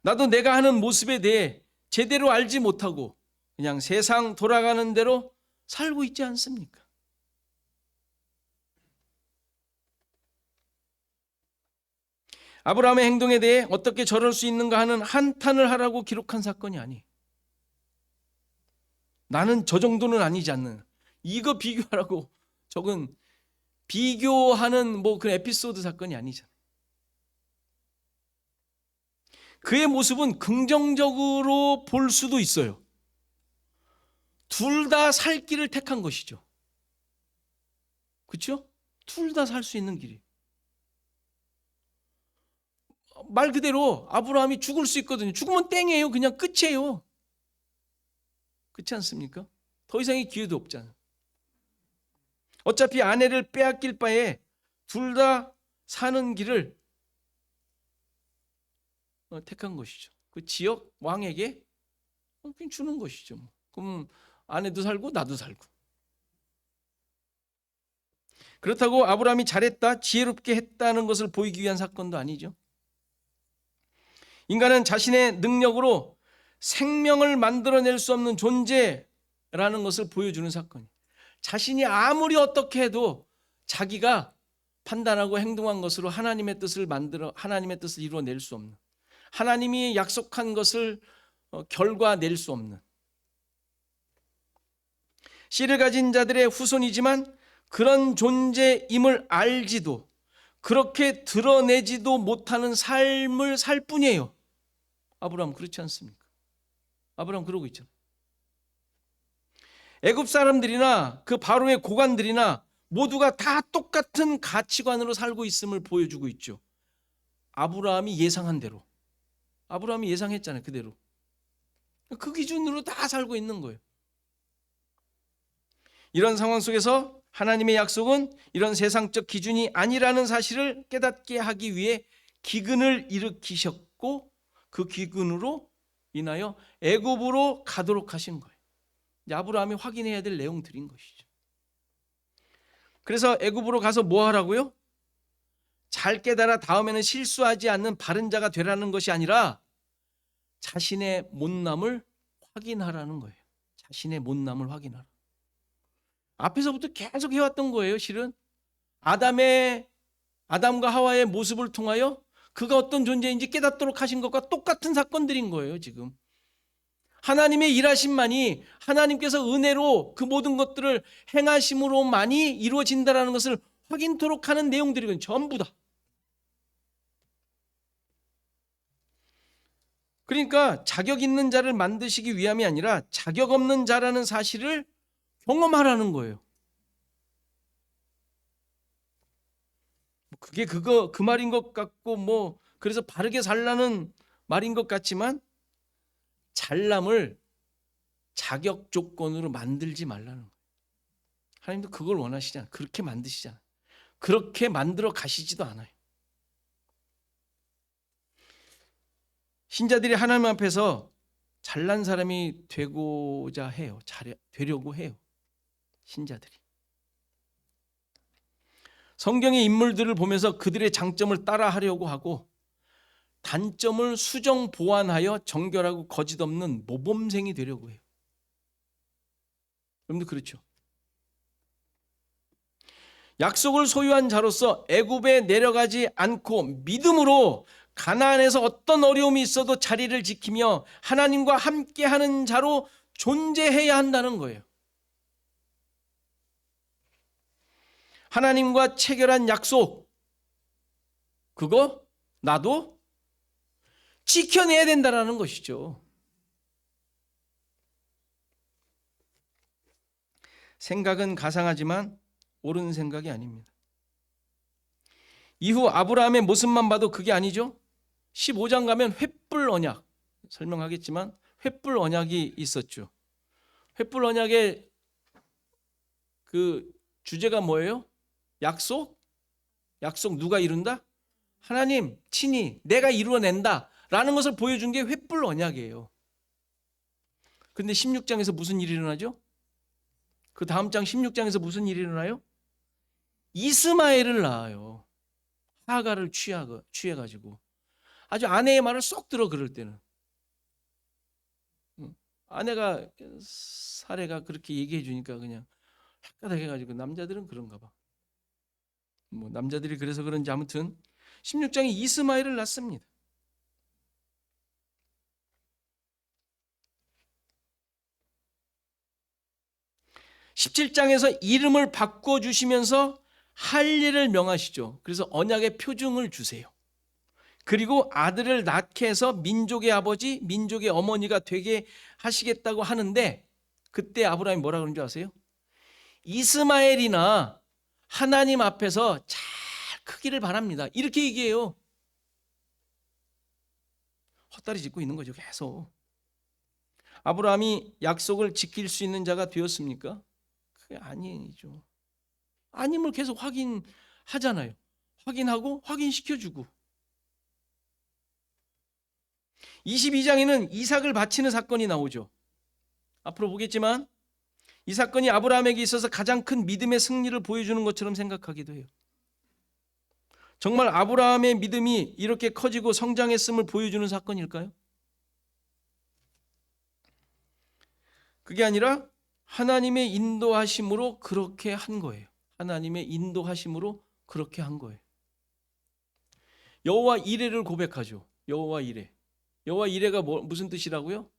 나도 내가 하는 모습에 대해 제대로 알지 못하고 그냥 세상 돌아가는 대로 살고 있지 않습니까? 아브라함의 행동에 대해 어떻게 저럴 수 있는가 하는 한탄을 하라고 기록한 사건이 아니에요. 나는 저 정도는 아니지 않는, 이거 비교하라고 적은 비교하는 그 에피소드 사건이 아니잖아요. 그의 모습은 긍정적으로 볼 수도 있어요. 둘 다 살 길을 택한 것이죠. 그렇죠? 둘 다 살 수 있는 길이. 말 그대로 아브라함이 죽을 수 있거든요. 죽으면 땡이에요. 그냥 끝이에요. 그렇지 않습니까? 더 이상의 기회도 없잖아요. 어차피 아내를 빼앗길 바에 둘 다 사는 길을 택한 것이죠. 그 지역 왕에게 그냥 주는 것이죠. 그럼 아내도 살고 나도 살고. 그렇다고 아브라함이 잘했다, 지혜롭게 했다는 것을 보이기 위한 사건도 아니죠. 인간은 자신의 능력으로 생명을 만들어낼 수 없는 존재라는 것을 보여주는 사건이에요. 자신이 아무리 어떻게 해도 자기가 판단하고 행동한 것으로 하나님의 뜻을 이루어낼 수 없는, 하나님이 약속한 것을 결과낼 수 없는, 씨를 가진 자들의 후손이지만 그런 존재임을 알지도 그렇게 드러내지도 못하는 삶을 살 뿐이에요. 아브라함 그렇지 않습니까? 아브라함 그러고 있잖아요. 애굽 사람들이나 그 바로의 고관들이나 모두가 다 똑같은 가치관으로 살고 있음을 보여주고 있죠. 아브라함이 예상한 대로. 아브라함이 예상했잖아요. 그대로. 그 기준으로 다 살고 있는 거예요. 이런 상황 속에서 하나님의 약속은 이런 세상적 기준이 아니라는 사실을 깨닫게 하기 위해 기근을 일으키셨고 그 기근으로 인하여 애굽으로 가도록 하신 거예요. 아브라함이 확인해야 될 내용들인 것이죠. 그래서 애굽으로 가서 뭐 하라고요? 잘 깨달아 다음에는 실수하지 않는 바른 자가 되라는 것이 아니라 자신의 못남을 확인하라는 거예요. 자신의 못남을 확인하라. 앞에서부터 계속 해왔던 거예요. 실은 아담과 하와의 모습을 통하여 그가 어떤 존재인지 깨닫도록 하신 것과 똑같은 사건들인 거예요. 지금 하나님의 일하심만이 하나님께서 은혜로 그 모든 것들을 행하심으로만이 이루어진다는 것을 확인토록 하는 내용들이건 전부 다. 그러니까 자격 있는 자를 만드시기 위함이 아니라 자격 없는 자라는 사실을 경험하라는 거예요. 그게 그 말인 것 같고 그래서 바르게 살라는 말인 것 같지만 잘남을 자격 조건으로 만들지 말라는 거예요. 하나님도 그걸 원하시잖아요. 그렇게 만드시잖아요. 그렇게 만들어 가시지도 않아요. 신자들이 하나님 앞에서 잘난 사람이 되고자 해요. 되려고 해요. 신자들이. 성경의 인물들을 보면서 그들의 장점을 따라하려고 하고 단점을 수정 보완하여 정결하고 거짓 없는 모범생이 되려고 해요. 여러분들 그렇죠? 약속을 소유한 자로서 애굽에 내려가지 않고 믿음으로 가나안에서 어떤 어려움이 있어도 자리를 지키며 하나님과 함께하는 자로 존재해야 한다는 거예요. 하나님과 체결한 약속, 그거 나도 지켜내야 된다는 것이죠. 생각은 가상하지만 옳은 생각이 아닙니다. 이후 아브라함의 모습만 봐도 그게 아니죠. 15장 가면 횃불 언약, 설명하겠지만 횃불 언약이 있었죠. 횃불 언약의 그 주제가 뭐예요? 약속 누가 이룬다? 하나님 친히 내가 이루어낸다 라는 것을 보여준 게 횃불 언약이에요. 근데 16장에서 무슨 일이 일어나죠? 그 다음 장 16장에서 무슨 일이 일어나요? 이스마엘을 낳아요. 하가를 취해가지고 아주 아내의 말을 쏙 들어. 그럴 때는 아내가 사례가 그렇게 얘기해 주니까 그냥 헷가닥 해가지고 남자들은 그런가 봐. 남자들이 그래서 그런지 아무튼 16장에 이스마엘을 낳습니다. (17장에서) 이름을 바꿔주시면서 할 일을 명하시죠. 그래서 언약의 표징을 주세요. 그리고 아들을 낳게 해서 민족의 아버지, 민족의 어머니가 되게 하시겠다고 하는데 그때 아브라함이 뭐라 그런 줄 아세요? 이스마엘이나 하나님 앞에서 잘 크기를 바랍니다. 이렇게 얘기해요. 헛다리 짚고 있는 거죠. 계속. 아브라함이 약속을 지킬 수 있는 자가 되었습니까? 그게 아니죠. 아님을 계속 확인하잖아요. 확인하고 확인시켜주고. 22장에는 이삭을 바치는 사건이 나오죠. 앞으로 보겠지만 이 사건이 아브라함에게 있어서 가장 큰 믿음의 승리를 보여주는 것처럼 생각하기도 해요. 정말 아브라함의 믿음이 이렇게 커지고 성장했음을 보여주는 사건일까요? 그게 아니라 하나님의 인도하심으로 그렇게 한 거예요. 하나님의 인도하심으로 그렇게 한 거예요. 여호와 이레를 고백하죠. 여호와 이레. 여호와 이레가 무슨 뜻이라고요?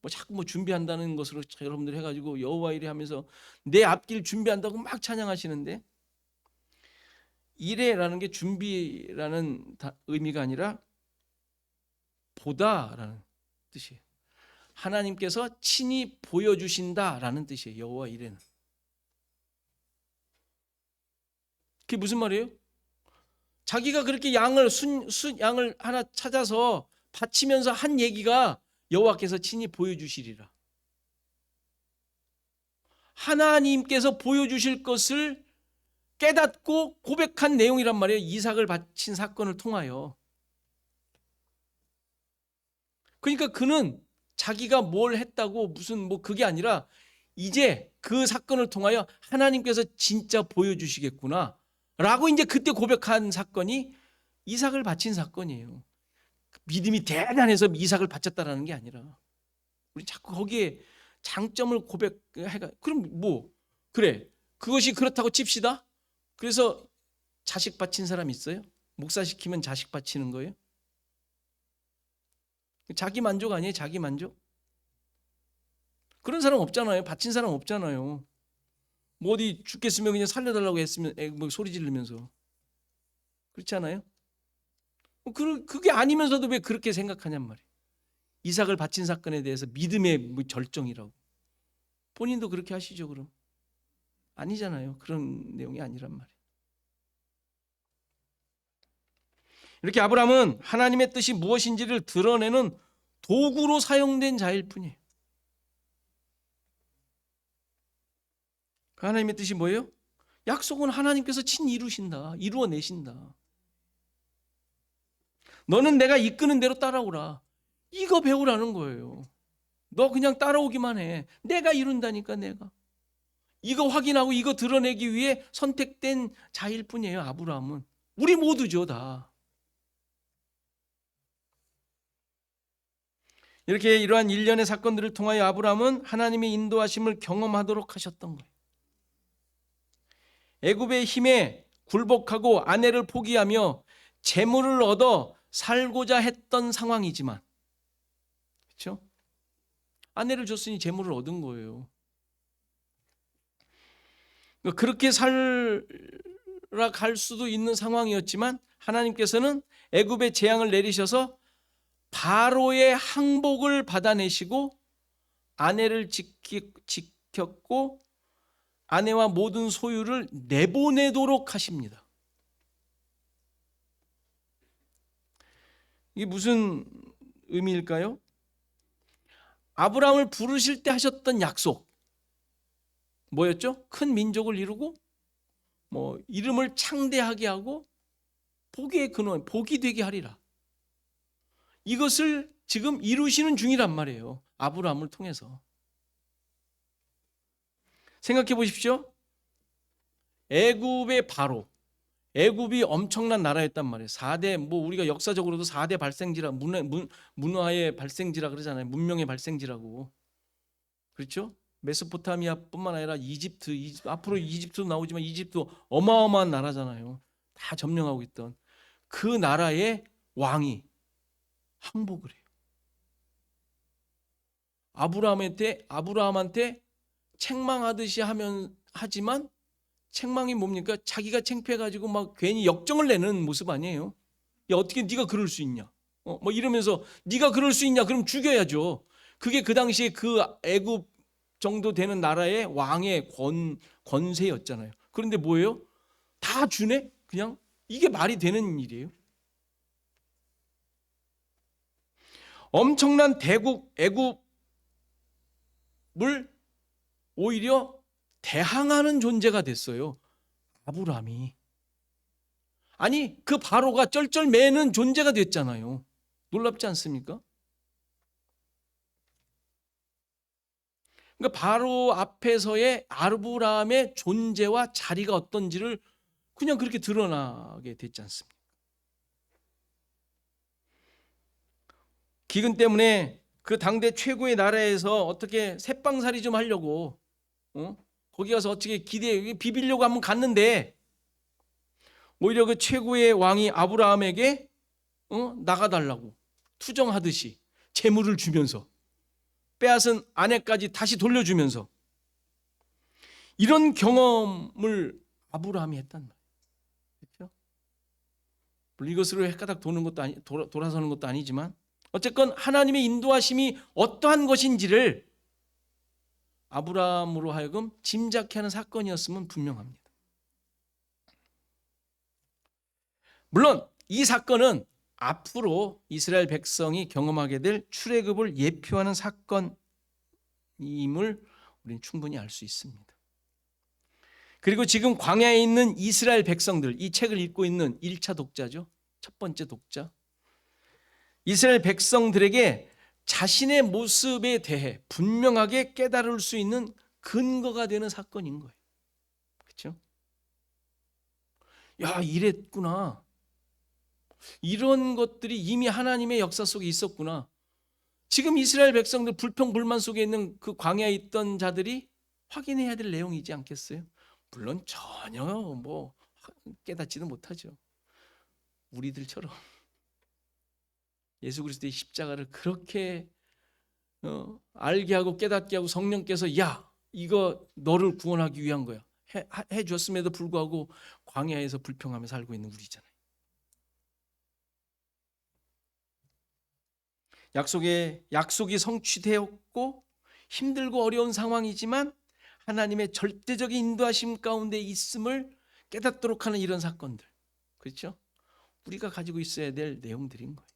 뭐 자꾸 뭐 준비한다는 것으로 여러분들 해가지고 여호와 이레 하면서 내 앞길 준비한다고 막 찬양하시는데, 이레라는 게 준비라는 의미가 아니라 보다라는 뜻이에요. 하나님께서 친히 보여주신다라는 뜻이에요. 여호와 이레는. 그게 무슨 말이에요? 자기가 그렇게 양을 양을 하나 찾아서 바치면서 한 얘기가 여호와께서 친히 보여주시리라. 하나님께서 보여주실 것을 깨닫고 고백한 내용이란 말이에요. 이삭을 바친 사건을 통하여. 그러니까 그는 자기가 뭘 했다고 무슨 뭐 그게 아니라 이제 그 사건을 통하여 하나님께서 진짜 보여주시겠구나 라고 이제 그때 고백한 사건이 이삭을 바친 사건이에요. 믿음이 대단해서 이삭을 바쳤다라는 게 아니라, 우리 자꾸 거기에 장점을 고백해가, 그럼 뭐 그래 그것이 그렇다고 칩시다. 그래서 자식 바친 사람 있어요? 목사 시키면 자식 바치는 거예요? 자기 만족 아니에요? 자기 만족? 그런 사람 없잖아요. 바친 사람 없잖아요. 뭐 어디 죽겠으면 그냥 살려달라고 했으면 뭐 소리 지르면서. 그렇지 않아요? 그게 아니면서도 왜 그렇게 생각하냔 말이에요. 이삭을 바친 사건에 대해서 믿음의 뭐 절정이라고. 본인도 그렇게 하시죠 그럼? 아니잖아요. 그런 내용이 아니란 말이에요. 이렇게 아브라함은 하나님의 뜻이 무엇인지를 드러내는 도구로 사용된 자일 뿐이에요. 그 하나님의 뜻이 뭐예요? 약속은 하나님께서 친히 이루신다. 이루어내신다. 너는 내가 이끄는 대로 따라오라. 이거 배우라는 거예요. 너 그냥 따라오기만 해. 내가 이룬다니까 내가. 이거 확인하고 이거 드러내기 위해 선택된 자일 뿐이에요. 아브라함은. 우리 모두죠 다. 이렇게 이러한 일련의 사건들을 통하여 아브라함은 하나님의 인도하심을 경험하도록 하셨던 거예요. 애굽의 힘에 굴복하고 아내를 포기하며 재물을 얻어 살고자 했던 상황이지만, 그렇죠? 아내를 줬으니 재물을 얻은 거예요. 그렇게 살아갈 수도 있는 상황이었지만 하나님께서는 애굽에 재앙을 내리셔서 바로의 항복을 받아내시고 아내를 지켰고 아내와 모든 소유를 내보내도록 하십니다. 이게 무슨 의미일까요? 아브라함을 부르실 때 하셨던 약속 뭐였죠? 큰 민족을 이루고 뭐 이름을 창대하게 하고 복의 근원, 복이 되게 하리라. 이것을 지금 이루시는 중이란 말이에요. 아브라함을 통해서. 생각해 보십시오. 애굽의 바로, 애굽이 엄청난 나라였단 말이에요. 4대, 뭐 우리가 역사적으로도 4대 발생지라, 문화의 발생지라 그러잖아요. 문명의 발생지라고. 그렇죠? 메소포타미아뿐만 아니라 이집트, 앞으로 이집트도 나오지만 이집트 어마어마한 나라잖아요. 다 점령하고 있던 그 나라의 왕이 항복을 해요. 아브라함한테 책망하듯이 하지만 책망이 뭡니까? 자기가 창피해가지고 막 괜히 역정을 내는 모습 아니에요. 야, 어떻게 네가 그럴 수 있냐? 뭐 이러면서 네가 그럴 수 있냐? 그럼 죽여야죠. 그게 그 당시에 그 애굽 정도 되는 나라의 왕의 권세였잖아요. 그런데 뭐예요? 다 주네? 그냥 이게 말이 되는 일이에요? 엄청난 애굽을 오히려 대항하는 존재가 됐어요. 아브라함이. 아니 그 바로가 쩔쩔매는 존재가 됐잖아요. 놀랍지 않습니까? 그러니까 바로 앞에서의 아브라함의 존재와 자리가 어떤지를 그냥 그렇게 드러나게 됐지 않습니까? 기근 때문에 그 당대 최고의 나라에서 어떻게 새빵살이 좀 하려고 거기 가서 어떻게 비비려고 한번 갔는데 오히려 그 최고의 왕이 아브라함에게 나가달라고 투정하듯이 재물을 주면서 빼앗은 아내까지 다시 돌려주면서 이런 경험을 아브라함이 했단 말이에요. 그렇죠? 물론 이것으로 헷가닥 도는 것도 돌아서는 것도 아니지만 어쨌건 하나님의 인도하심이 어떠한 것인지를 아브라함으로 하여금 짐작케 하는 사건이었으면 분명합니다. 물론 이 사건은 앞으로 이스라엘 백성이 경험하게 될 출애굽을 예표하는 사건임을 우리는 충분히 알 수 있습니다. 그리고 지금 광야에 있는 이스라엘 백성들, 이 책을 읽고 있는 1차 독자죠. 첫 번째 독자. 이스라엘 백성들에게 자신의 모습에 대해 분명하게 깨달을 수 있는 근거가 되는 사건인 거예요. 그렇죠? 야, 이랬구나. 이런 것들이 이미 하나님의 역사 속에 있었구나. 지금 이스라엘 백성들 불평불만 속에 있는 그 광야에 있던 자들이 확인해야 될 내용이지 않겠어요? 물론 전혀 깨닫지도 못하죠. 우리들처럼 예수 그리스도의 십자가를 그렇게 알게 하고 깨닫게 하고 성령께서 야, 이거 너를 구원하기 위한 거야 해 줬음에도 불구하고 광야에서 불평하며 살고 있는 우리잖아요. 약속이 성취되었고 힘들고 어려운 상황이지만 하나님의 절대적인 인도하심 가운데 있음을 깨닫도록 하는 이런 사건들, 그렇죠? 우리가 가지고 있어야 될 내용들인 거예요.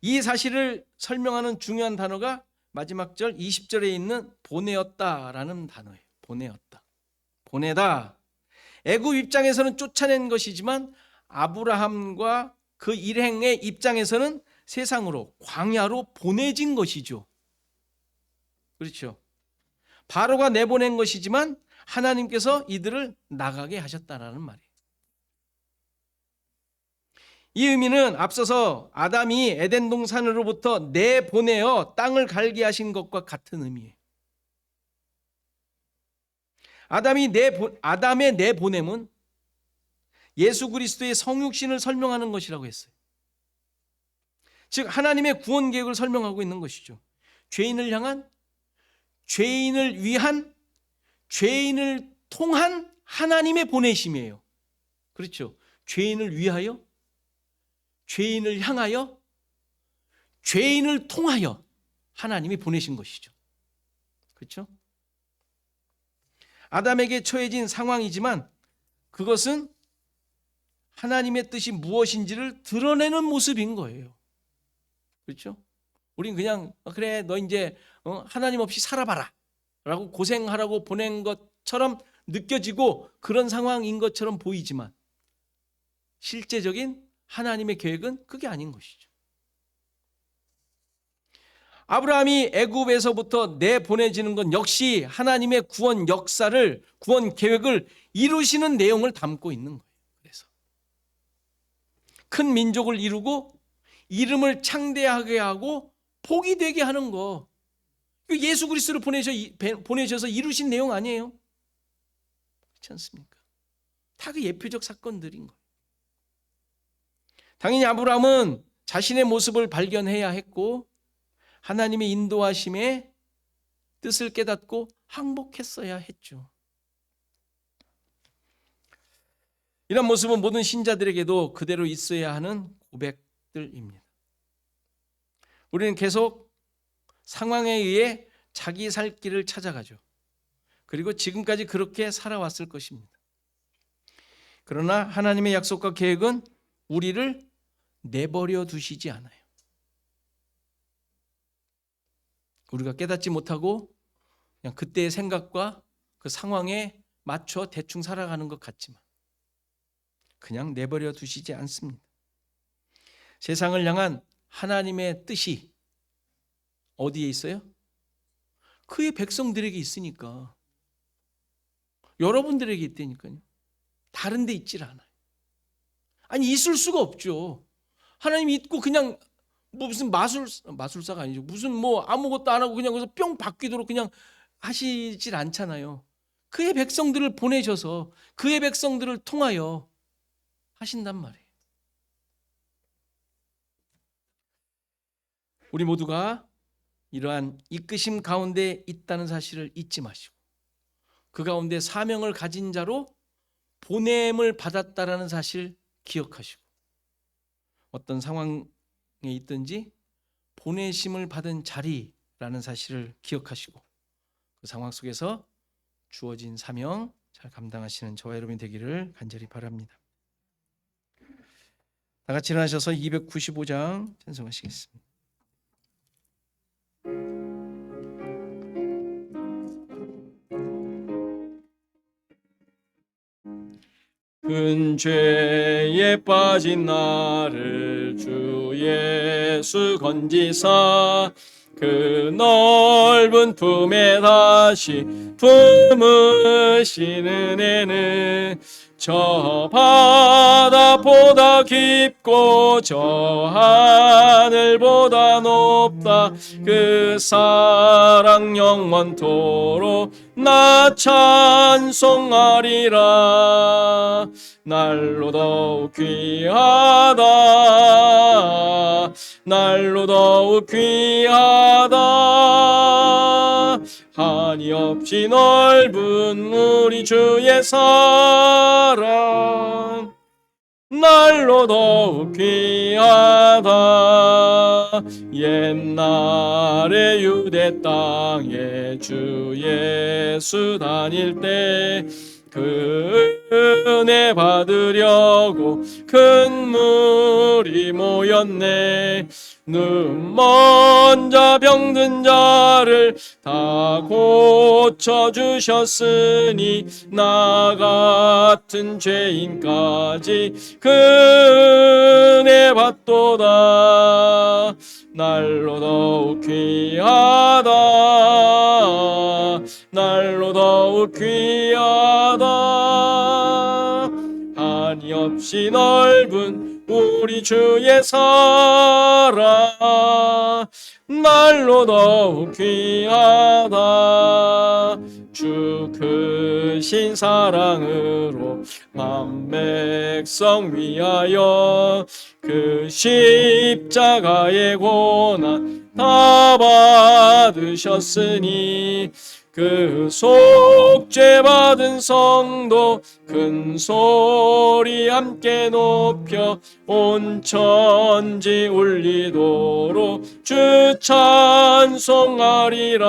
이 사실을 설명하는 중요한 단어가 마지막 절 20절에 있는 보내었다라는 단어예요. 보내다. 애굽 입장에서는 쫓아낸 것이지만 아브라함과 그 일행의 입장에서는 세상으로 광야로 보내진 것이죠. 그렇죠. 바로가 내보낸 것이지만 하나님께서 이들을 나가게 하셨다라는 말이에요. 이 의미는 앞서서 아담이 에덴 동산으로부터 내보내어 땅을 갈게 하신 것과 같은 의미예요. 아담의 내보냄은 예수 그리스도의 성육신을 설명하는 것이라고 했어요. 즉 하나님의 구원 계획을 설명하고 있는 것이죠. 죄인을 위한, 죄인을 통한 하나님의 보내심이에요. 그렇죠. 죄인을 위하여, 죄인을 향하여, 죄인을 통하여 하나님이 보내신 것이죠. 그렇죠? 아담에게 처해진 상황이지만 그것은 하나님의 뜻이 무엇인지를 드러내는 모습인 거예요. 그렇죠? 우린 그냥 그래 너 이제 하나님 없이 살아봐라 라고 고생하라고 보낸 것처럼 느껴지고 그런 상황인 것처럼 보이지만 실제적인 하나님의 계획은 그게 아닌 것이죠. 아브라함이 애굽에서부터 내보내지는 건 역시 하나님의 구원 역사를, 구원 계획을 이루시는 내용을 담고 있는 거예요. 그래서 큰 민족을 이루고 이름을 창대하게 하고 복이 되게 하는 거, 예수 그리스도를 보내셔서 이루신 내용 아니에요? 그렇지 않습니까? 다 그 예표적 사건들인 거예요. 당연히 아브라함은 자신의 모습을 발견해야 했고 하나님의 인도하심에 뜻을 깨닫고 항복했어야 했죠. 이런 모습은 모든 신자들에게도 그대로 있어야 하는 고백들입니다. 우리는 계속 상황에 의해 자기 살 길을 찾아가죠. 그리고 지금까지 그렇게 살아왔을 것입니다. 그러나 하나님의 약속과 계획은 우리를 내버려 두시지 않아요. 우리가 깨닫지 못하고 그냥 그때의 생각과 그 상황에 맞춰 대충 살아가는 것 같지만 그냥 내버려 두시지 않습니다. 세상을 향한 하나님의 뜻이 어디에 있어요? 그의 백성들에게 있으니까. 여러분들에게 있다니까요. 다른 데 있질 않아요. 아니 있을 수가 없죠. 하나님 있고 그냥 무슨 마술사가 아니죠. 무슨 아무것도 안 하고 그냥 거기서 뿅 바뀌도록 그냥 하시질 않잖아요. 그의 백성들을 보내셔서 그의 백성들을 통하여 하신단 말이에요. 우리 모두가 이러한 이끄심 가운데 있다는 사실을 잊지 마시고 그 가운데 사명을 가진 자로 보냄을 받았다라는 사실 기억하시고 어떤 상황에 있든지 보내심을 받은 자리라는 사실을 기억하시고 그 상황 속에서 주어진 사명 잘 감당하시는 저와 여러분이 되기를 간절히 바랍니다. 다 같이 일어나셔서 295장 찬송하시겠습니다. 큰 죄에 빠진 나를 주 예수 건지사 그 넓은 품에 다시 품으시는 은혜는 저 바다보다 깊고 저 하늘보다 높다. 그 사랑 영원토록 나 찬송하리라. 날로 더욱 귀하다. 날로 더욱 귀하다. 한이 없이 넓은 우리 주의 사랑 날로 더욱 귀하다. 옛날에 유대 땅에 주 예수 다닐 때 그 은혜 받으려고 큰 물이 모였네. 눈 먼 자 병든 자를 다 고쳐주셨으니 나 같은 죄인까지 그 은혜 받도다. 날로 더욱 귀하다. 날로 더욱 귀하다. 한이 없이 넓은 우리 주의 사랑 날로 더욱 귀하다. 주 크신 사랑으로 만 백성 위하여 그 십자가의 고난 다 받으셨으니 그 속죄 받은 성도 큰 소리 함께 높여 온 천지 울리도록 주 찬송하리라.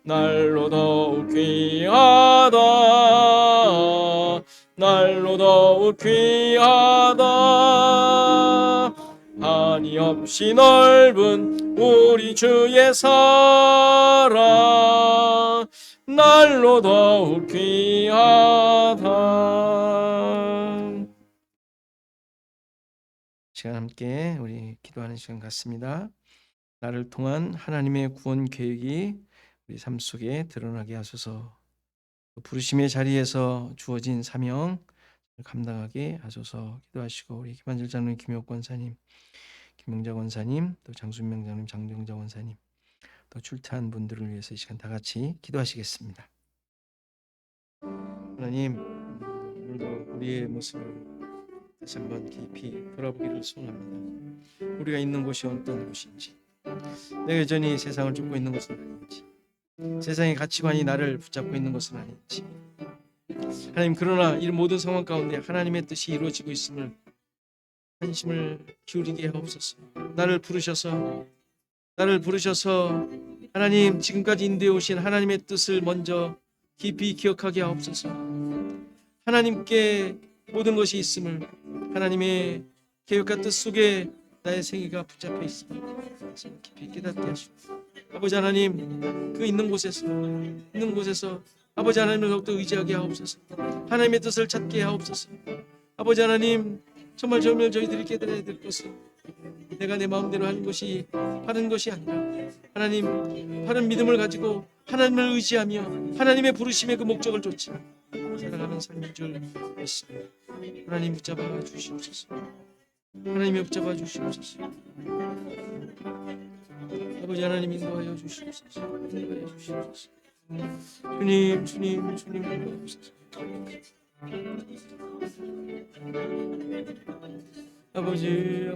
날로 더욱 귀하다. 날로 더욱 귀하다. 한이 없이 넓은 우리 주의 사랑 날로 더욱 귀하다. 시간 함께 우리 기도하는 시간 같습니다. 나를 통한 하나님의 구원 계획이 우리 삶 속에 드러나게 하소서. 부르심의 자리에서 주어진 사명 감당하게 하소서. 기도하시고 우리 김한질 장로님, 김혁 권사님, 김명자 권사님, 또 장순명 장로님, 장정자 권사님, 또 출타한 분들을 위해서 이 시간 다 같이 기도하시겠습니다. 하나님, 오늘도 우리의 모습을 다시 한번 깊이 돌아보기를 소원합니다. 우리가 있는 곳이 어떤 곳인지, 내가 여전히 세상을 쫓고 있는 것은 아닌지, 세상의 가치관이 나를 붙잡고 있는 것은 아닌지, 하나님, 그러나 이 모든 상황 가운데 하나님의 뜻이 이루어지고 있음을 관심을 기울이게 하옵소서. 나를 부르셔서 하나님 지금까지 인도해 오신 하나님의 뜻을 먼저 깊이 기억하게 하옵소서. 하나님께 모든 것이 있음을, 하나님의 계획과 뜻 속에 나의 생애가 붙잡혀 있음을 깊이 깨닫게 하시고, 아버지 하나님, 그 있는 곳에서 아버지 하나님을 더욱더 의지하게 하옵소서. 하나님의 뜻을 찾게 하옵소서. 아버지 하나님, 정말 저희들이 깨달아야 될 것은 내가 내 마음대로 하는 것이 바른 것이 아니라 하나님, 바른 믿음을 가지고 하나님을 의지하며 하나님의 부르심의 그 목적을 쫓아 살아가는 삶인 줄 믿습니다. 하나님 붙잡아 주시옵소서. 하나님이 붙잡아 주시옵소서. 아버지 하나님 인도하여 주시옵소서. 인도하여 주시옵소서. 주님 인도하옵소서. 아버지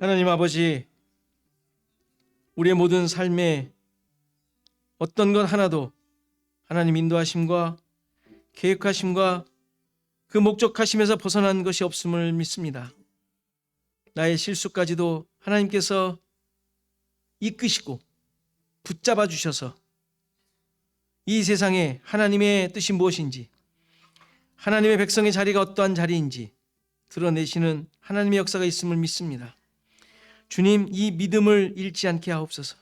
하나님 아버지, 우리의 모든 삶에 어떤 것 하나도 하나님 인도하심과 계획하심과 그 목적하심에서 벗어난 것이 없음을 믿습니다. 나의 실수까지도 하나님께서 이끄시고 붙잡아 주셔서 이 세상에 하나님의 뜻이 무엇인지, 하나님의 백성의 자리가 어떠한 자리인지 드러내시는 하나님의 역사가 있음을 믿습니다. 주님, 이 믿음을 잃지 않게 하옵소서.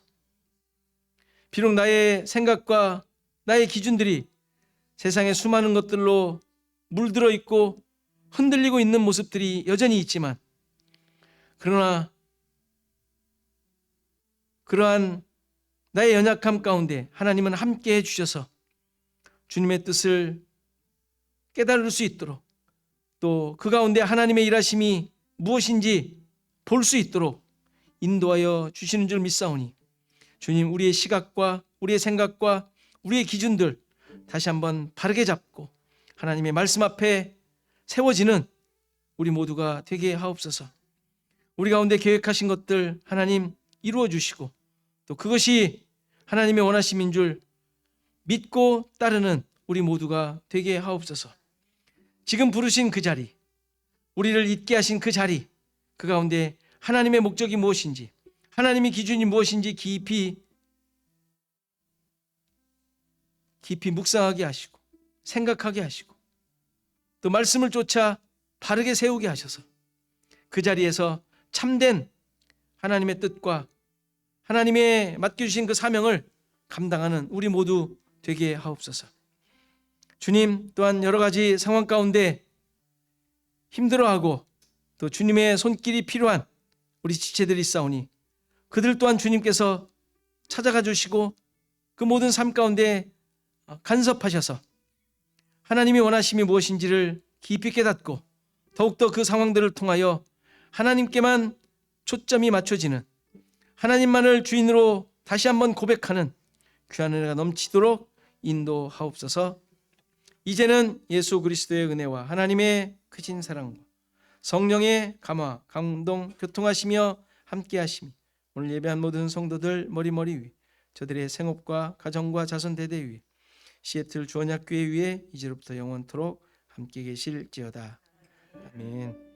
비록 나의 생각과 나의 기준들이 세상의 수많은 것들로 물들어 있고 흔들리고 있는 모습들이 여전히 있지만, 그러나 그러한 나의 연약함 가운데 하나님은 함께 해주셔서 주님의 뜻을 깨달을 수 있도록, 또 그 가운데 하나님의 일하심이 무엇인지 볼 수 있도록 인도하여 주시는 줄 믿사오니, 주님, 우리의 시각과 우리의 생각과 우리의 기준들 다시 한번 바르게 잡고 하나님의 말씀 앞에 세워지는 우리 모두가 되게 하옵소서. 우리 가운데 계획하신 것들 하나님 이루어 주시고, 또 그것이 하나님의 원하심인 줄 믿고 따르는 우리 모두가 되게 하옵소서. 지금 부르신 그 자리, 우리를 있게 하신 그 자리, 그 가운데 하나님의 목적이 무엇인지, 하나님의 기준이 무엇인지 깊이 묵상하게 하시고 생각하게 하시고, 또 말씀을 쫓아 바르게 세우게 하셔서 그 자리에서 참된 하나님의 뜻과 하나님의 맡겨주신 그 사명을 감당하는 우리 모두 되게 하옵소서. 주님, 또한 여러 가지 상황 가운데 힘들어하고 또 주님의 손길이 필요한 우리 지체들이 있사오니 그들 또한 주님께서 찾아가 주시고 그 모든 삶 가운데 간섭하셔서 하나님이 원하심이 무엇인지를 깊이 깨닫고 더욱더 그 상황들을 통하여 하나님께만 초점이 맞춰지는, 하나님만을 주인으로 다시 한번 고백하는 귀한 은혜가 넘치도록 인도하옵소서. 이제는 예수 그리스도의 은혜와 하나님의 크신 사랑과 성령의 감화, 감동, 교통하시며 함께하심이 오늘 예배한 모든 성도들 머리머리 위, 저들의 생업과 가정과 자손 대대 위에, 시애틀 주언약교회 위에 이제로부터 영원토록 함께 계실지어다. 아멘.